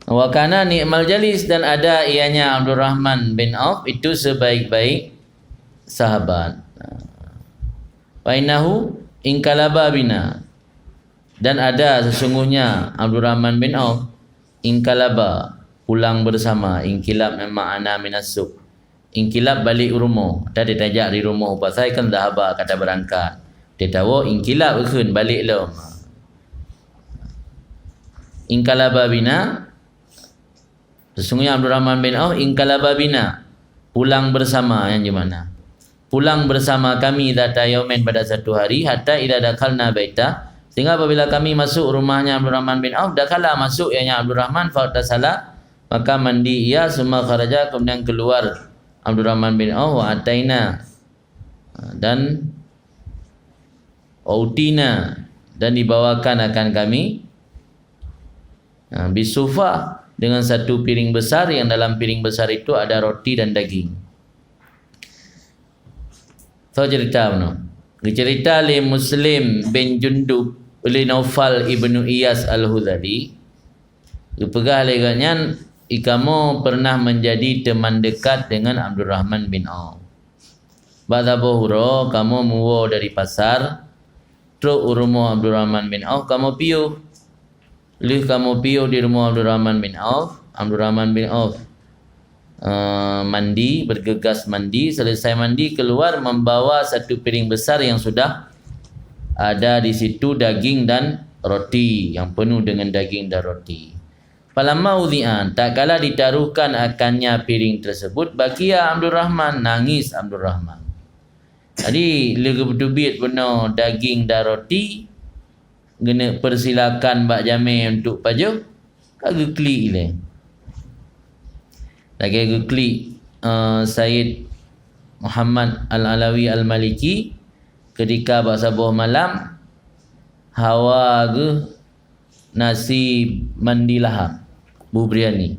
Wa kana ni'mal jalis, dan ada ianya Abdurrahman bin Auf itu sebaik-baik sahabat. Wa innahu inqalaba bina, dan ada sesungguhnya Abdurrahman bin Auf inqalaba pulang bersama. Inqilab makna minasuk, inqilab balik rumah. Tadi tajak di rumah pasal kan dhahaba kata berangkat. Dia tahu inqilab keun balik lom. Inqalaba bina, sesungguhnya Abdurrahman bin Auf inqalaba bina pulang bersama. Yang gimana? Pulang bersama kami data yaumin pada satu hari, hatta idza dakhalna baita, sehingga apabila kami masuk rumahnya Abdurrahman bin Auf, dakhala masuk ianya Abdurrahman fa tasala, maka mandi ia, summa kharaja kemudian keluar Abdurrahman bin Auf, wa ataina dan utina dan dibawakan akan kami bisufa dengan satu piring besar, yang dalam piring besar itu ada roti dan daging. So cerita mana? Cerita oleh Muslim bin Jundub oleh Naufal Ibnu Iyas Al-Huzali. Dipegah leganya ikamu pernah menjadi teman dekat dengan Abdurrahman bin Auf. Ba'da bohuro kamu muwo dari pasar. Truk rumah Abdul Rahman bin Auf kamu piu. Lih kamu piu di rumah Abdul Rahman bin Auf. Abdul Rahman bin Auf mandi, bergegas mandi. Selesai mandi keluar membawa satu piring besar yang sudah ada di situ daging dan roti, yang penuh dengan daging dan roti. Falamma udhi'an, tak kala ditaruhkan akannya piring tersebut, bakia Abdul Rahman, nangis Abdul Rahman. Jadi lega berdubit benar daging dan roti, kena persilakan Mbak Jamil untuk pajuk, kagak klik le. Lagi klik Syed Muhammad Al-Alawi Al-Maliki ketika bahasa buah malam hawa ke nasi mandi laham bu biryani.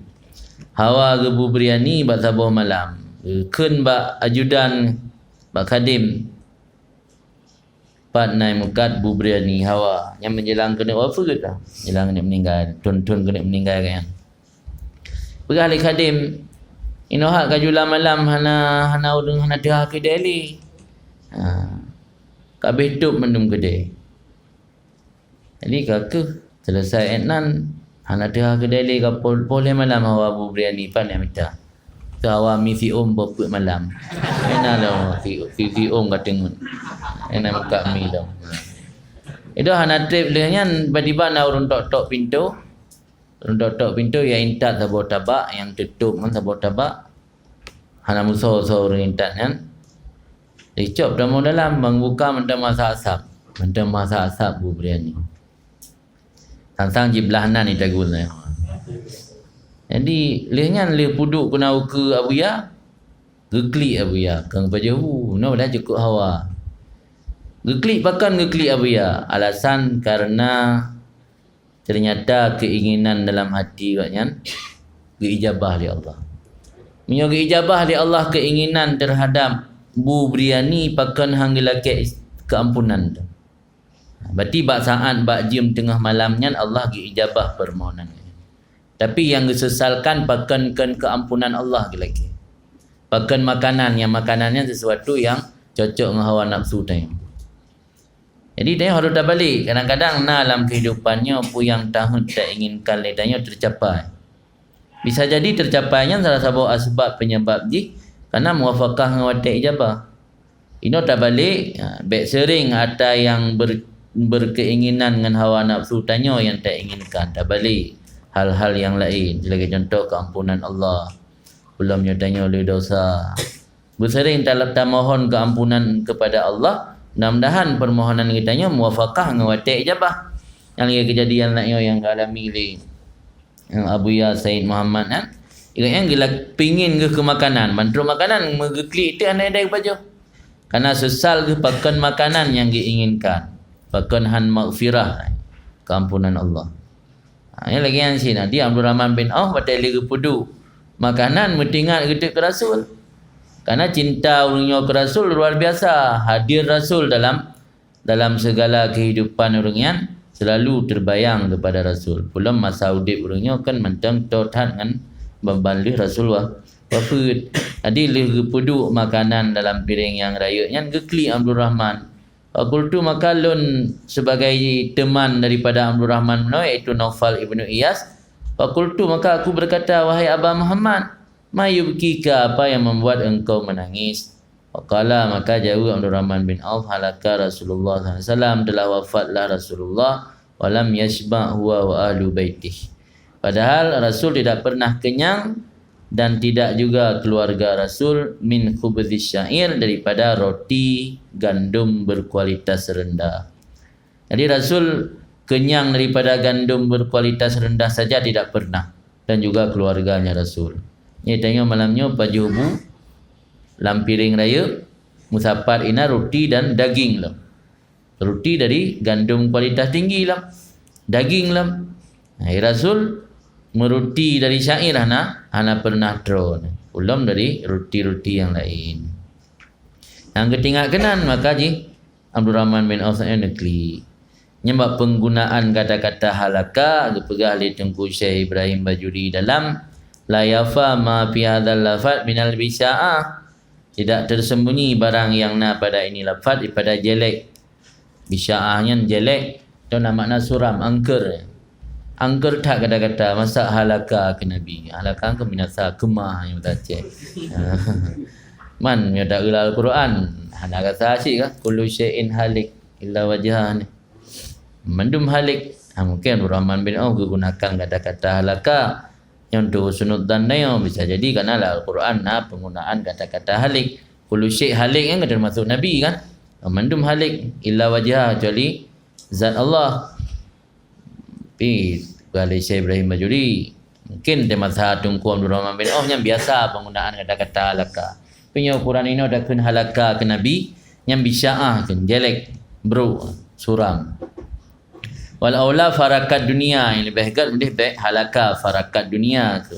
Hawa ke bu biryani bahasa buah malam. Kun bak ajudan bak kadim pat nai mukat bu biryani hawa yang menjelang kena apa ke dah? Jelang kena meninggal, tun-tun kena meninggal kan. Pergi ahli kadim inohak kajulah malam hana udung hana dah kedai li. Kabeh hidup mendum kedai. Jadi kakak selesai etnan hana dah kedai li kapol boleh malam hawa bu biryani pan yang minta. Hawa mi fi boput malam. Enak dah fi katengun. Enak muka mi dah. Itu hana trip lehnya tiba-tiba nak urun tok pintu. Tok pintu yang intat tabur tabak, yang tutup kan tabur tabak. Hana musuh orang intat kan. Dicop dalam bang buka mentang masak asap bu biryani. Sang jiblahanan ni tagul lah. Jadi lehnya leh puduk kena ke abuya. Geklik abuya, kang pajahu, no dah cukup hawa. Geklik abuya. Alasan karena ternyata keinginan dalam hati katnya diijabah oleh Allah. Menyogi ijabah oleh Allah keinginan terhadap bu biryani pakan hanggilake keampunan tu. Berarti bak saat bak jam tengah malamnya Allah diijabah permohonan. Tapi yang disesalkan pakan keampunan Allah lagi. Pakan makanan yang makanannya sesuatu yang cocok dengan hawa nafsu tadi. Jadi dia harus dah balik. Kadang-kadang dalam kehidupannya apa yang tahun tak inginkan ledanya tercapai. Bisa jadi tercapainya salah satu asbab penyebab ji karena muwafaqah dengan watak ijabah. Ini tak balik, baik sering ada yang berkeinginan dengan hawa nafsu tanya yang tak inginkan, tak balik hal-hal yang lain. Sebagai contoh keampunan Allah. Belum tanya oleh dosa. Bersering tak mohon keampunan kepada Allah. Mudah-mudahan permohonan kitanya muwafaqah dengan watak ijabah. Yang kejadian lainnya yang alami oleh yang Abu Ya Said Muhammad kan. Yang gila pingin ke makanan, bantu makanan megeklik itu anda ada baju. Karena sesal ke pakan makanan yang diinginkan. Pakan han maghfirah, keampunan Allah. Ini lagi yang sini. Dia Abdul Rahman bin Auf batai lagi pudu. Makanan mentingat kita ke Rasul. Karena cinta orangnya ke Rasul luar biasa. Hadir Rasul dalam segala kehidupan orangnya selalu terbayang kepada Rasul. Belum masa udip orangnya kan mentang totat dengan membalih Rasulullah. Wafud. Jadi leh puduk makanan dalam piring yang rayaknya gekli Abdul Rahman. Aku tu makalun sebagai teman daripada Abdul Rahman iaitu Naufal ibnu Iyas. Fakultu maka aku berkata, wahai Aba Muhammad, ma yubkika, apa yang membuat engkau menangis? Faqala, maka jawab Abdul Rahman bin Auf, halaka Rasulullah SAW, telah wafatlah Rasulullah, walam yashba' huwa wa ahlu baitih. Padahal Rasul tidak pernah kenyang dan tidak juga keluarga Rasul min khubzis syair, daripada roti gandum berkualitas rendah. Jadi Rasul kenyang daripada gandum berkualitas rendah saja tidak pernah, dan juga keluarganya Rasul. Ini tengok malamnya pajubu lampiring raya musafar ina roti dan daging lah. Roti dari gandum kualitas tinggi lah, daging lah. Rasul meruti dari syair hana pernah drone. Belum dari roti-roti yang lain. Yang ketinggal kenan maka ji Abdul Rahman bin Auf negeri. Nyebab penggunaan kata-kata halaka dipegah oleh Tengku Syekh Ibrahim Bajuri dalam la yafa ma fi hadzal lafaz minal bisya'ah. Tidak tersembunyi barang yang na pada ini lafaz daripada jelek. Bisya'ahnya jelek. Itu makna suram, angker. Angker tak kata-kata masa halaka ke Nabi. Halaka ke binasa kemah yang baca. Man yang tak gelal Al-Quran. Halaka sahasi kah? Kullu syai'in halik illa wajhah ni. Mandum halik. Mungkin Rahman bin Auf gunakan kata-kata halaka yang tu sunut dan nayo bisa jadi kerana Al-Quran penggunaan kata-kata halik. Kullu syai' halik kan termasuk Nabi kan. Mandum halik illa wajhah kecuali zat Allah. Tapi kalau Syekh Ibrahim Bajuri mungkin dia mazhab Tunku Abdul Rahman bin Auf yang biasa penggunaan kata-kata halaka. Punya ukuran ini ada kun halaka ke Nabi yang bisya'ah kan jelek bro suram. Wal aula farakat dunia yang lebih baik halaka farakat dunia ke.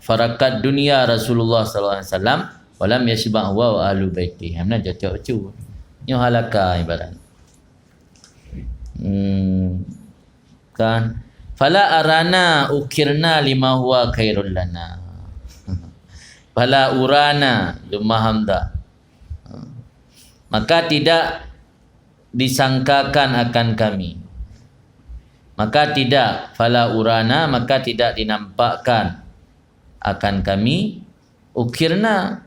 Farakat dunia Rasulullah sallallahu alaihi wasallam walam yashbah wa ahlu baiti. Hamna cocok cu. Nyo halaka ibarat. Kan fala arana ukirna lima huwa khairul lana. Fala urana lemah hamzah. Maka tidak disangkakan akan kami. Maka tidak fala urana maka tidak dinampakkan akan kami ukirna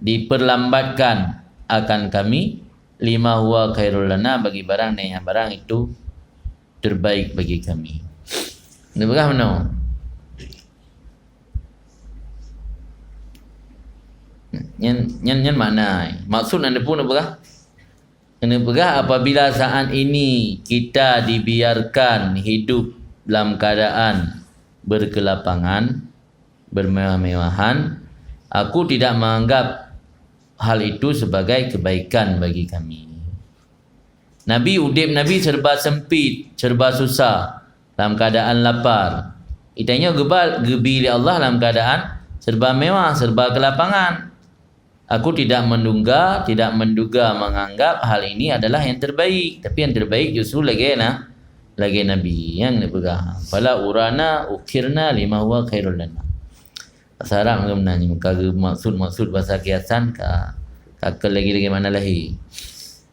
diperlambatkan akan kami lima huwa khairul lana bagi barang yang barang itu terbaik bagi kami. Ini bagaimana? Nyan makna maksud anda pun apa? Kenapa apabila saat ini kita dibiarkan hidup dalam keadaan berkelapangan, bermewah-mewahan, aku tidak menganggap hal itu sebagai kebaikan bagi kami. Nabi udip Nabi serba sempit, serba susah dalam keadaan lapar. Itanya gebi oleh Allah dalam keadaan serba mewah, serba kelapangan. Aku tidak menduga menganggap hal ini adalah yang terbaik. Tapi yang terbaik justru lagi Nabi yang dipegang. Fala urana ukirna lima huwa khairul lana. Bahasa Arab mengenai maksud bahasa kiasan kakak lagi mana lagi.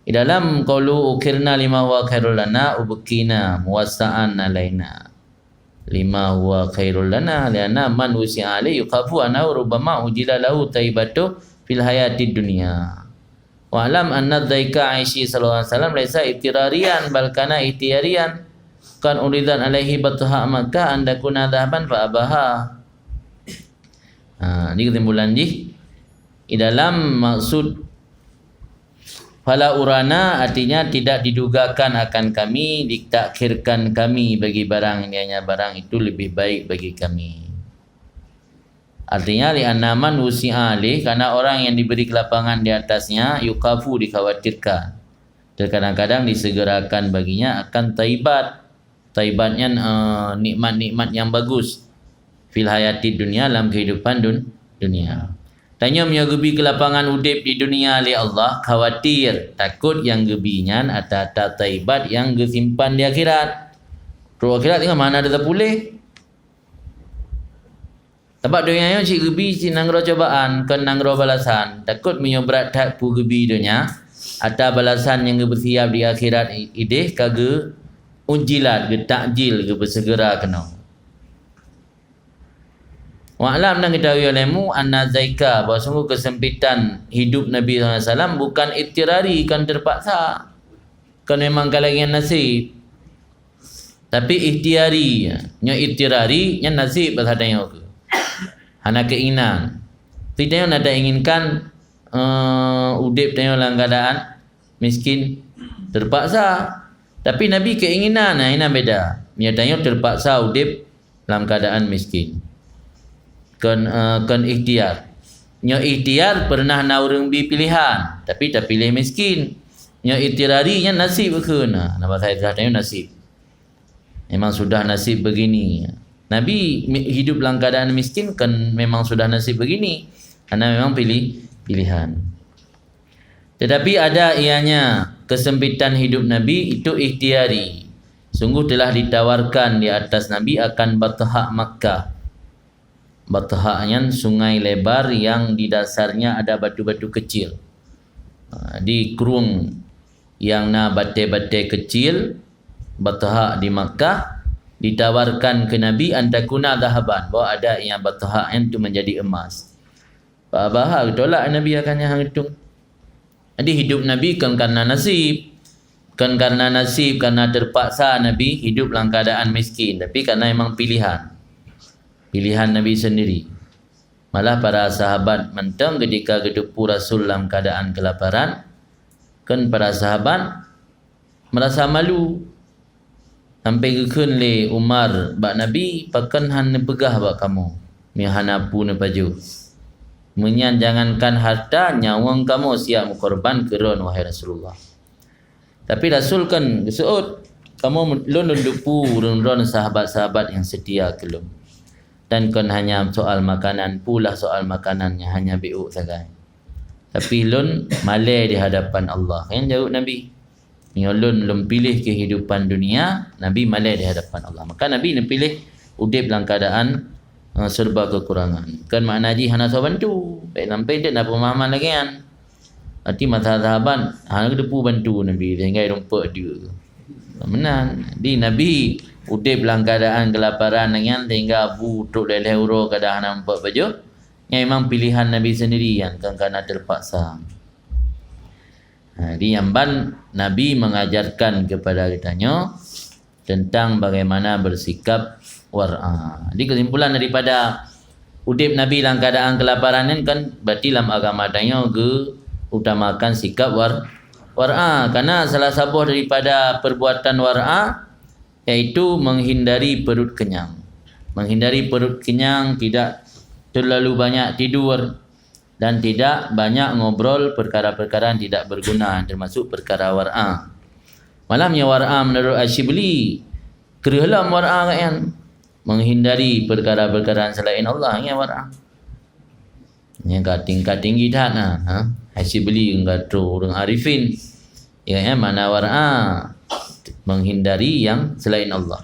Di dalam qaulu ukirna lima huwa khairul lana ubkina muwassa'an alaina. Lima huwa khairul lana lianna man usi'a alaihi yuqafu ana rubbama ujila lahu taibatu fil hayatid dunya. Wa alam anna dhaika Aisyah sallallahu alaihi wasallam laisa itirarian bal kana ihtiyarian kan uridan alaihi batha Makkah anda kuna dhahaban fa abaha. Ini kesimpulan di dalam maksud fala urana artinya tidak didugakan akan kami, ditakhirkan kami bagi barang yang hanya barang itu lebih baik bagi kami. Artinya li'annaman wusi'a alih karena orang yang diberi kelapangan di atasnya yukafu dikhawatirkan. Terkadang-kadang disegerakan baginya akan taibatnya nikmat-nikmat yang bagus fil hayati dunia dalam kehidupan dunia. Tanya menyagubi kelapangan udip di dunia oleh Allah, khawatir takut yang gebinya ada taibat yang disimpan di akhirat. Terus akhirat tengok mana ada terpulih. Sebab dunia yang cik gebi cik nanggro cobaan kan nanggro balasan takut menyobrat tak pu gebi dunia ada balasan yang bersiap di akhirat ideh kage unjilat ke takjil ke bersegera kena. Wa'lam dan ketahui olehmu anna zaika bahawa sungguh kesempitan hidup Nabi SAW bukan iktirari kan terpaksa kan memang kalangan nasib tapi ikhtiari nya iktirari nya nasib bahadanya ke hana keinginan. Tidak ada inginkan udip tanya dalam keadaan miskin terpaksa. Tapi Nabi keinginan, ini beda. Nyatanya terpaksa udip dalam keadaan miskin. Kan ikhtiar. Nya ikhtiar pernah naurung bi pilihan, tapi tak pilih miskin. Nya ikhtiarinya nasib kena. Nama saya tanya nasib. Memang sudah nasib begini. Nabi hidup dalam keadaan miskin kan memang sudah nasib begini karena memang pilihan. Tetapi ada ianya kesempitan hidup Nabi itu ikhtiari. Sungguh telah ditawarkan di atas Nabi akan batha Makkah. Batha-nya sungai lebar yang di dasarnya ada batu-batu kecil. Di kurung yang na batai-batai kecil, Batha di Makkah, ditawarkan ke Nabi antakuna dhahaban, bahawa ada yang Batha itu menjadi emas. Pak Abah tolak Nabi akan yang hitung. Jadi hidup Nabi kan karena nasib, karena terpaksa Nabi hidup dalam keadaan miskin, tapi karena memang pilihan Nabi sendiri. Malah para sahabat mentang ketika gedepu Rasul dalam keadaan kelaparan, kan para sahabat merasa malu. Sampai kekun le Umar bak Nabi, pakan han begah bak kamu, mi hanapu ne baju. Menyan jangankan harta, nyawang kamu siap korban keron wahai Rasulullah. Tapi Rasul kan kesuut, kamu lun dupu run sahabat-sahabat yang setia kelum. Dan kan hanya soal makanan pula, soal makanannya hanya biuk sagai. Tapi lun malai di hadapan Allah. Kan jauh Nabi. Lun pilih kehidupan dunia, Nabi malai di hadapan Allah. Maka Nabi pilih udip dalam keadaan serba kekurangan. Kan makna haji hana so bantu. Baik sampai dia nak pemahaman lagi kan. Arti mata sahabat hana depu bantu Nabi sehingga rumput dia. Menang. Di Nabi udip dalam keadaan kelaparan dengan sehingga abu tuk leleh uro kada hana nampak baju. Yang memang pilihan Nabi sendiri yang kerana terpaksa. Di Yamban Nabi mengajarkan kepada kitanya tentang bagaimana bersikap war'a. Jadi kesimpulan daripada udip Nabi dalam keadaan kelaparan ini kan berarti dalam agama tanya utamakan sikap war'a. Karena salah satu daripada perbuatan war'a iaitu menghindari perut kenyang. Menghindari perut kenyang, tidak terlalu banyak tidur dan tidak banyak ngobrol perkara-perkara yang tidak berguna, termasuk perkara war'a. Malamnya war'a menurut Asyibli, kerahlah war'a kan, menghindari perkara-perkara selain Allah yang war'a. Yang tingkat tinggi dah nah, Asyibli enggak orang arifin. Ya mana war'a? Menghindari yang selain Allah.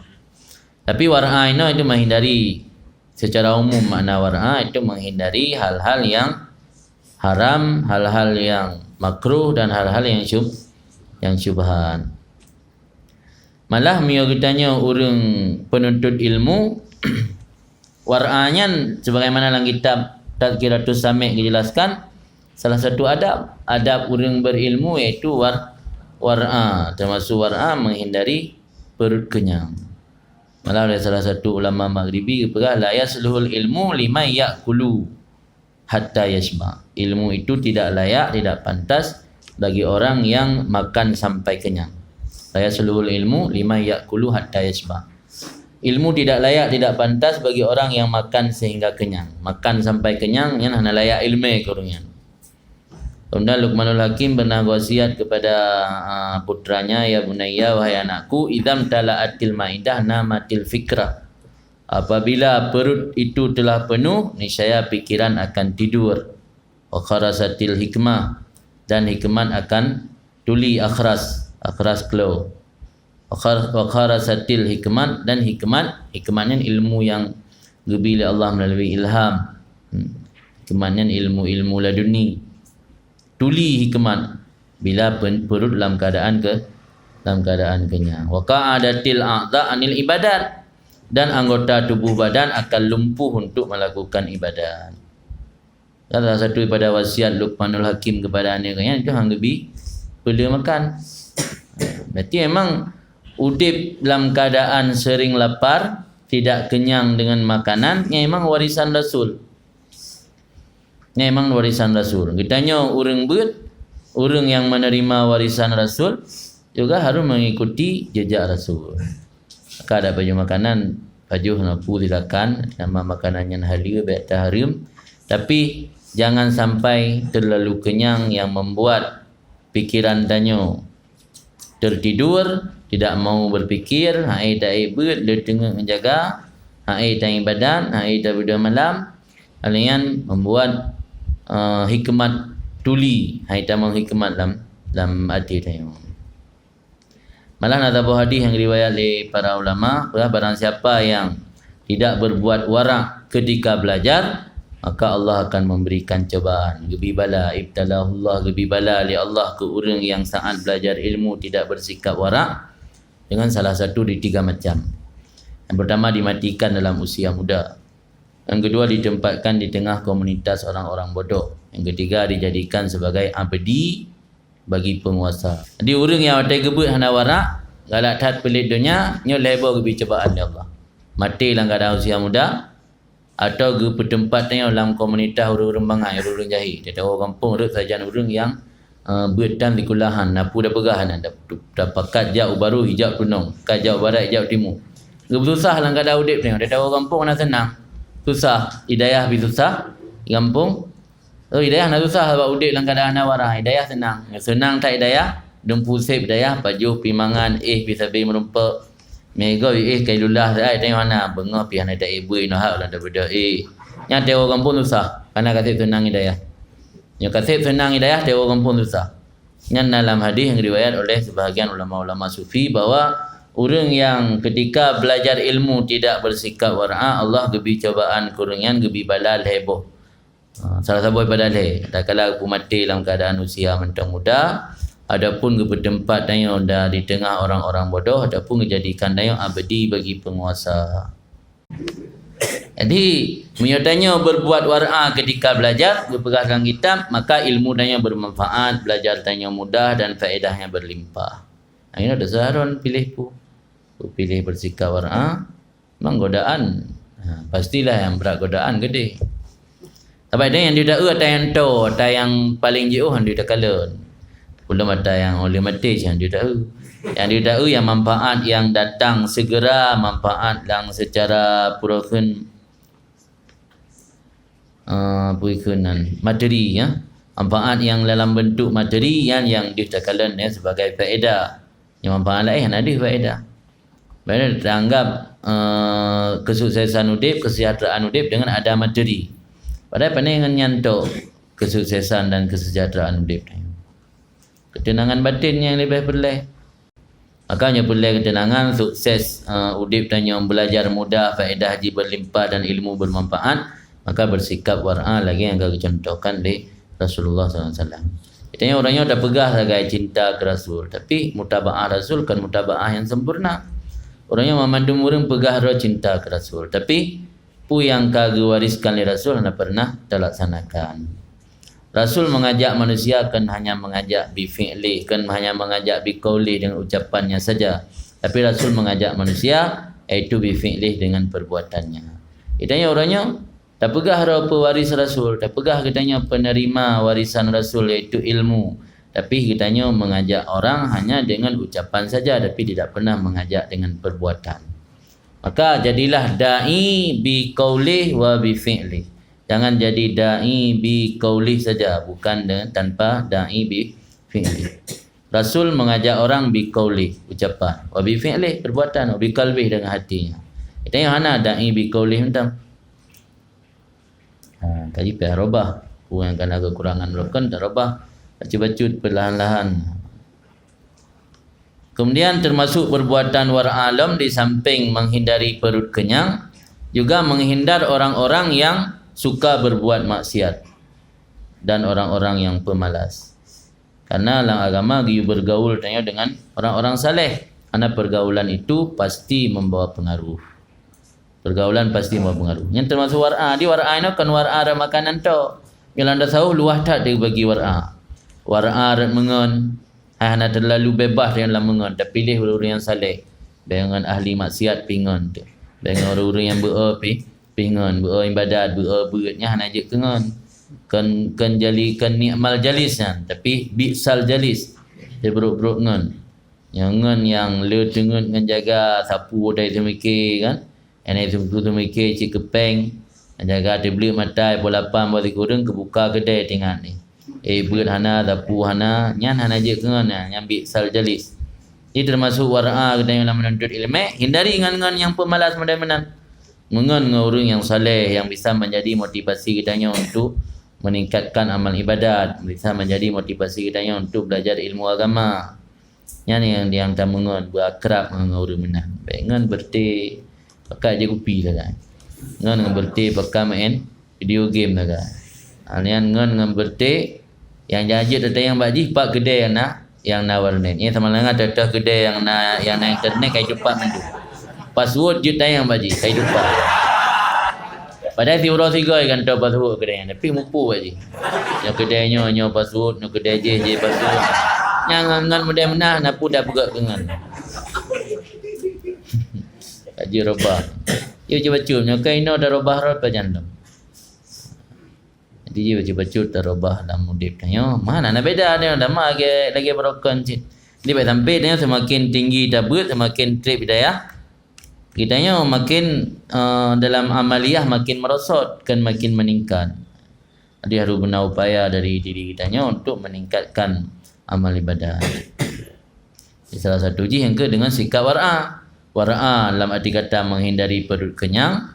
Tapi war'a itu menghindari secara umum. Makna war'a itu menghindari hal-hal yang haram, hal-hal yang makruh dan hal-hal yang syubhan. Malah mio kitanya orang penuntut ilmu war'anya sebagaimana dalam kitab Tazkiratus Sami' dijelaskan, salah satu adab orang berilmu iaitu war'a, termasuk war'a menghindari perut kenyang. Malah ada salah satu ulama Maghribi kata la yasluhul ilmu liman ya'kulu hatta yashba. Ilmu itu tidak layak, tidak pantas bagi orang yang makan sampai kenyang. La yasluhul ilmu liman ya'kulu hatta yashba. Ilmu tidak layak, tidak pantas bagi orang yang makan sehingga kenyang. Makan sampai kenyang yang hanya layak ilmu kurangnya. Kemudian Luqmanul Hakim pernah wasiat kepada putranya, ya bunayya wahai anakku, idam tala'atil maidah namatil fikra. Apabila perut itu telah penuh, niscaya pikiran akan tidur. Wa kharasatil hikmah, dan hikmat akan tuli akhras keluar. Wa kharasatil hikmat, dan hikmatnya ilmu yang diberi Allah melalui ilham. Hikmatnya ilmu laduni. Tuli hikmat bila perut dalam keadaan kenyang. Wa qa'adatil a'dha anil ibadat, dan anggota tubuh badan akan lumpuh untuk melakukan ibadat. Salah satu daripada wasiat Luqmanul Hakim kepada anaknya itu hang lebih perlu makan. Berarti memang udip dalam keadaan sering lapar, tidak kenyang dengan makanan, yang memang warisan Rasul. Ini memang warisan Rasul. Kitanya orang yang menerima warisan Rasul juga harus mengikuti jejak Rasul. Maka ada baju makanan, baju napu dilakan, nama makanannya halal baik tahrim. Tapi jangan sampai terlalu kenyang yang membuat pikiran tanya tertidur, tidak mau berfikir, hai tak ibad, dia tengah menjaga, hai tak ibadat, hai tak berdua malam. Hal yang membuat hikmat tuli, haitamul hikmat dalam hati dia. Malah ada sebuah hadis yang riwayat oleh para ulama, barang siapa yang tidak berbuat warak ketika belajar, maka Allah akan memberikan cobaan. Gebi bala ibtalahullah, gebi bala li Allah ke orang yang saat belajar ilmu tidak bersikap warak dengan salah satu di 3 macam. Yang pertama, dimatikan dalam usia muda. Yang kedua, ditempatkan di tengah komunitas orang-orang bodoh. Yang ketiga, dijadikan sebagai abdi bagi penguasa. Jadi orang yang ada gebut hana warak, galak tat pelit dunia, nyo lebo gebi cobaan ya Allah. Mati dalam keadaan usia muda, atau ke pertempatnya dalam komunitas orang-orang bangai, orang-orang jahil. Dia tahu kampung ruk saja orang yang berdan di kulahan, napu dah pegahan, dah pakat jauh baru hijab punong, kat jauh barat hijab timur. Susah dalam keadaan udip ni. Dia tahu kampung nak senang. Susah, hidayah bi susah. Kampung hidayah nak susah sebab udip dalam keadaan warah. Hidayah senang. Senang tak hidayah, dempu sip hidayah, pajuh pimangan pi sabi merumpak. Mega kailullah sai tengok mana bengah pi hana tak ibu no hak lah daripada nya teo kampung susah karena kasih senang hidayah. Nya kasih senang hidayah teo kampung susah. Nya dalam hadis yang diriwayat oleh sebahagian ulama-ulama sufi bahawa orang yang ketika belajar ilmu tidak bersikap wara, Allah gebi cobaan kurungan gebi balal heboh. Salah satu pada leh tak kala aku mati dalam keadaan usia mentang muda. Adapun ke bertempat dayo dah di tengah orang-orang bodoh, adapun dijadikan dayo abdi bagi penguasa. Jadi menyatanya berbuat wara ketika belajar, berpegang kitab, maka ilmu dayo bermanfaat, belajar dayo mudah dan faedahnya berlimpah. Ini ada seharun pilih pu pilih bersikap wara, memang godaan. Pastilah yang berat godaan gede. Tapi ada yang tidak ada yang to, ada yang paling jauh yang tidak kalah. Belum ada yang oleh mati yang dia tahu. Yang dia tahu yang manfaat yang datang segera, manfaat yang secara purakan materi ya. Manfaat yang dalam bentuk materi yang ditakalan ya sebagai faedah. Yang manfaat lain ada faedah. Baik dianggap kesuksesan udip, kesejahteraan udip dengan ada materi. Padahal pandangan nyantok kesuksesan dan kesejahteraan udip. Ketenangan batin yang lebih perlu. Makanya perlu ketenangan, sukses udip dan yang belajar mudah, faedah haji berlimpah dan ilmu bermanfaat, maka bersikap wara lagi yang kau contohkan di Rasulullah SAW. Katanya orangnya dah pegah sebagai cinta ke Rasul, tapi mutaba'ah Rasul kan mutaba'ah yang sempurna. Orangnya memandung orang pegah roh cinta ke Rasul, tapi pu yang kau wariskan oleh Rasul anda pernah terlaksanakan. Rasul mengajak manusia kan hanya mengajak bi fi'li, kan hanya mengajak bi qauli dengan ucapannya saja. Tapi Rasul mengajak manusia iaitu bi fi'li dengan perbuatannya. Itanya orangnya tak pegah pewaris Rasul, tak pegah katanya penerima warisan Rasul iaitu ilmu. Tapi katanya mengajak orang hanya dengan ucapan saja, tapi tidak pernah mengajak dengan perbuatan. Maka jadilah da'i bi qauli wa bi fi'li. Jangan jadi da'i bi qauli saja, bukan tanpa da'i bi fi'li. Rasul mengajak orang bi qauli, ucapan, wa bi fi'li, perbuatan, wa bi qalbi, dengan hatinya. Itu yang mana da'i bi qauli hentam. Kaji pihak robah. Yang kena kekurangan rukun, tak robah. Baca-bacut perlahan-lahan. Kemudian termasuk perbuatan wara alam di samping menghindari perut kenyang, juga menghindar orang-orang yang suka berbuat maksiat dan orang-orang yang pemalas. Karena dalam agama giu bergaul tanya dengan orang-orang saleh. Karena pergaulan itu pasti membawa pengaruh. Pergaulan pasti membawa pengaruh. Yang termasuk wara. Di wara ini kan wara makanan tu. Yang anda tahu luah tak dia bagi wara. Wara mengon. Hanya terlalu bebas dalam mengon. Tak pilih orang yang saleh. Dengan ahli maksiat pingon tu. Dengan orang-orang yang pingon, ibadat, beratnya hanya je kengon. Kan jali kan ni'mal jalis kan, tapi bi'sal jalis. Dia beruk-beruk ngon. Yang ngon yang le tengut ngan jaga sapu dai semikir kan. Anai tu mikir cik kepeng. Jaga dia beli matai bola pan bagi kurang kebuka kedai tengah ni. Berat hana sapu hana nyan hana je kengon yang bi'sal jalis. Ini termasuk wara kita dalam menuntut ilmu. Hindari ngan-ngan yang pemalas menan-menan. Mengen orang yang saleh yang bisa menjadi motivasi kitanya untuk meningkatkan amal ibadat, bisa menjadi motivasi kitanya untuk belajar ilmu agama. Yang tak mengen berakrab dengan orang menang. Pengen berarti pakai je kopi dah kan. Ngan dengan bertik pakai main video game dah kan. Alian ngan dengan bertik yang jajit datang yang baji pak kedai yang na warnet. Ini sama dengan datang kedai yang na internet kai cepat mendu. Password je tayang baji kai cepat. Padahal si orang tiga kan tahu password kedai yang tapi mupu baji. Yang kedainya nyo password, yang kedai je password. Yang ngan model menah napu dah pegak dengan. Kaji robah. Dia baca nya kaino dah robah rot pajandam. Dia baca dah robah dalam mudip tanya. Mana nak beda dia dah lagi berokon cik. Dia baik sampai dia semakin tinggi tabut semakin trip hidayah. Kitanya makin dalam amaliyah makin merosot kan makin meningkat. Dia harus guna upaya dari diri kitanya untuk meningkatkan amal ibadah. Salah satu yang ke dengan sikap war'a. War'a dalam arti kata menghindari perut kenyang.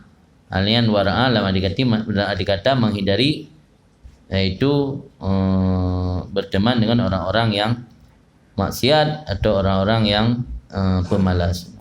Alian war'a dalam arti kata menghindari iaitu berteman dengan orang-orang yang maksiat atau orang-orang yang pemalas.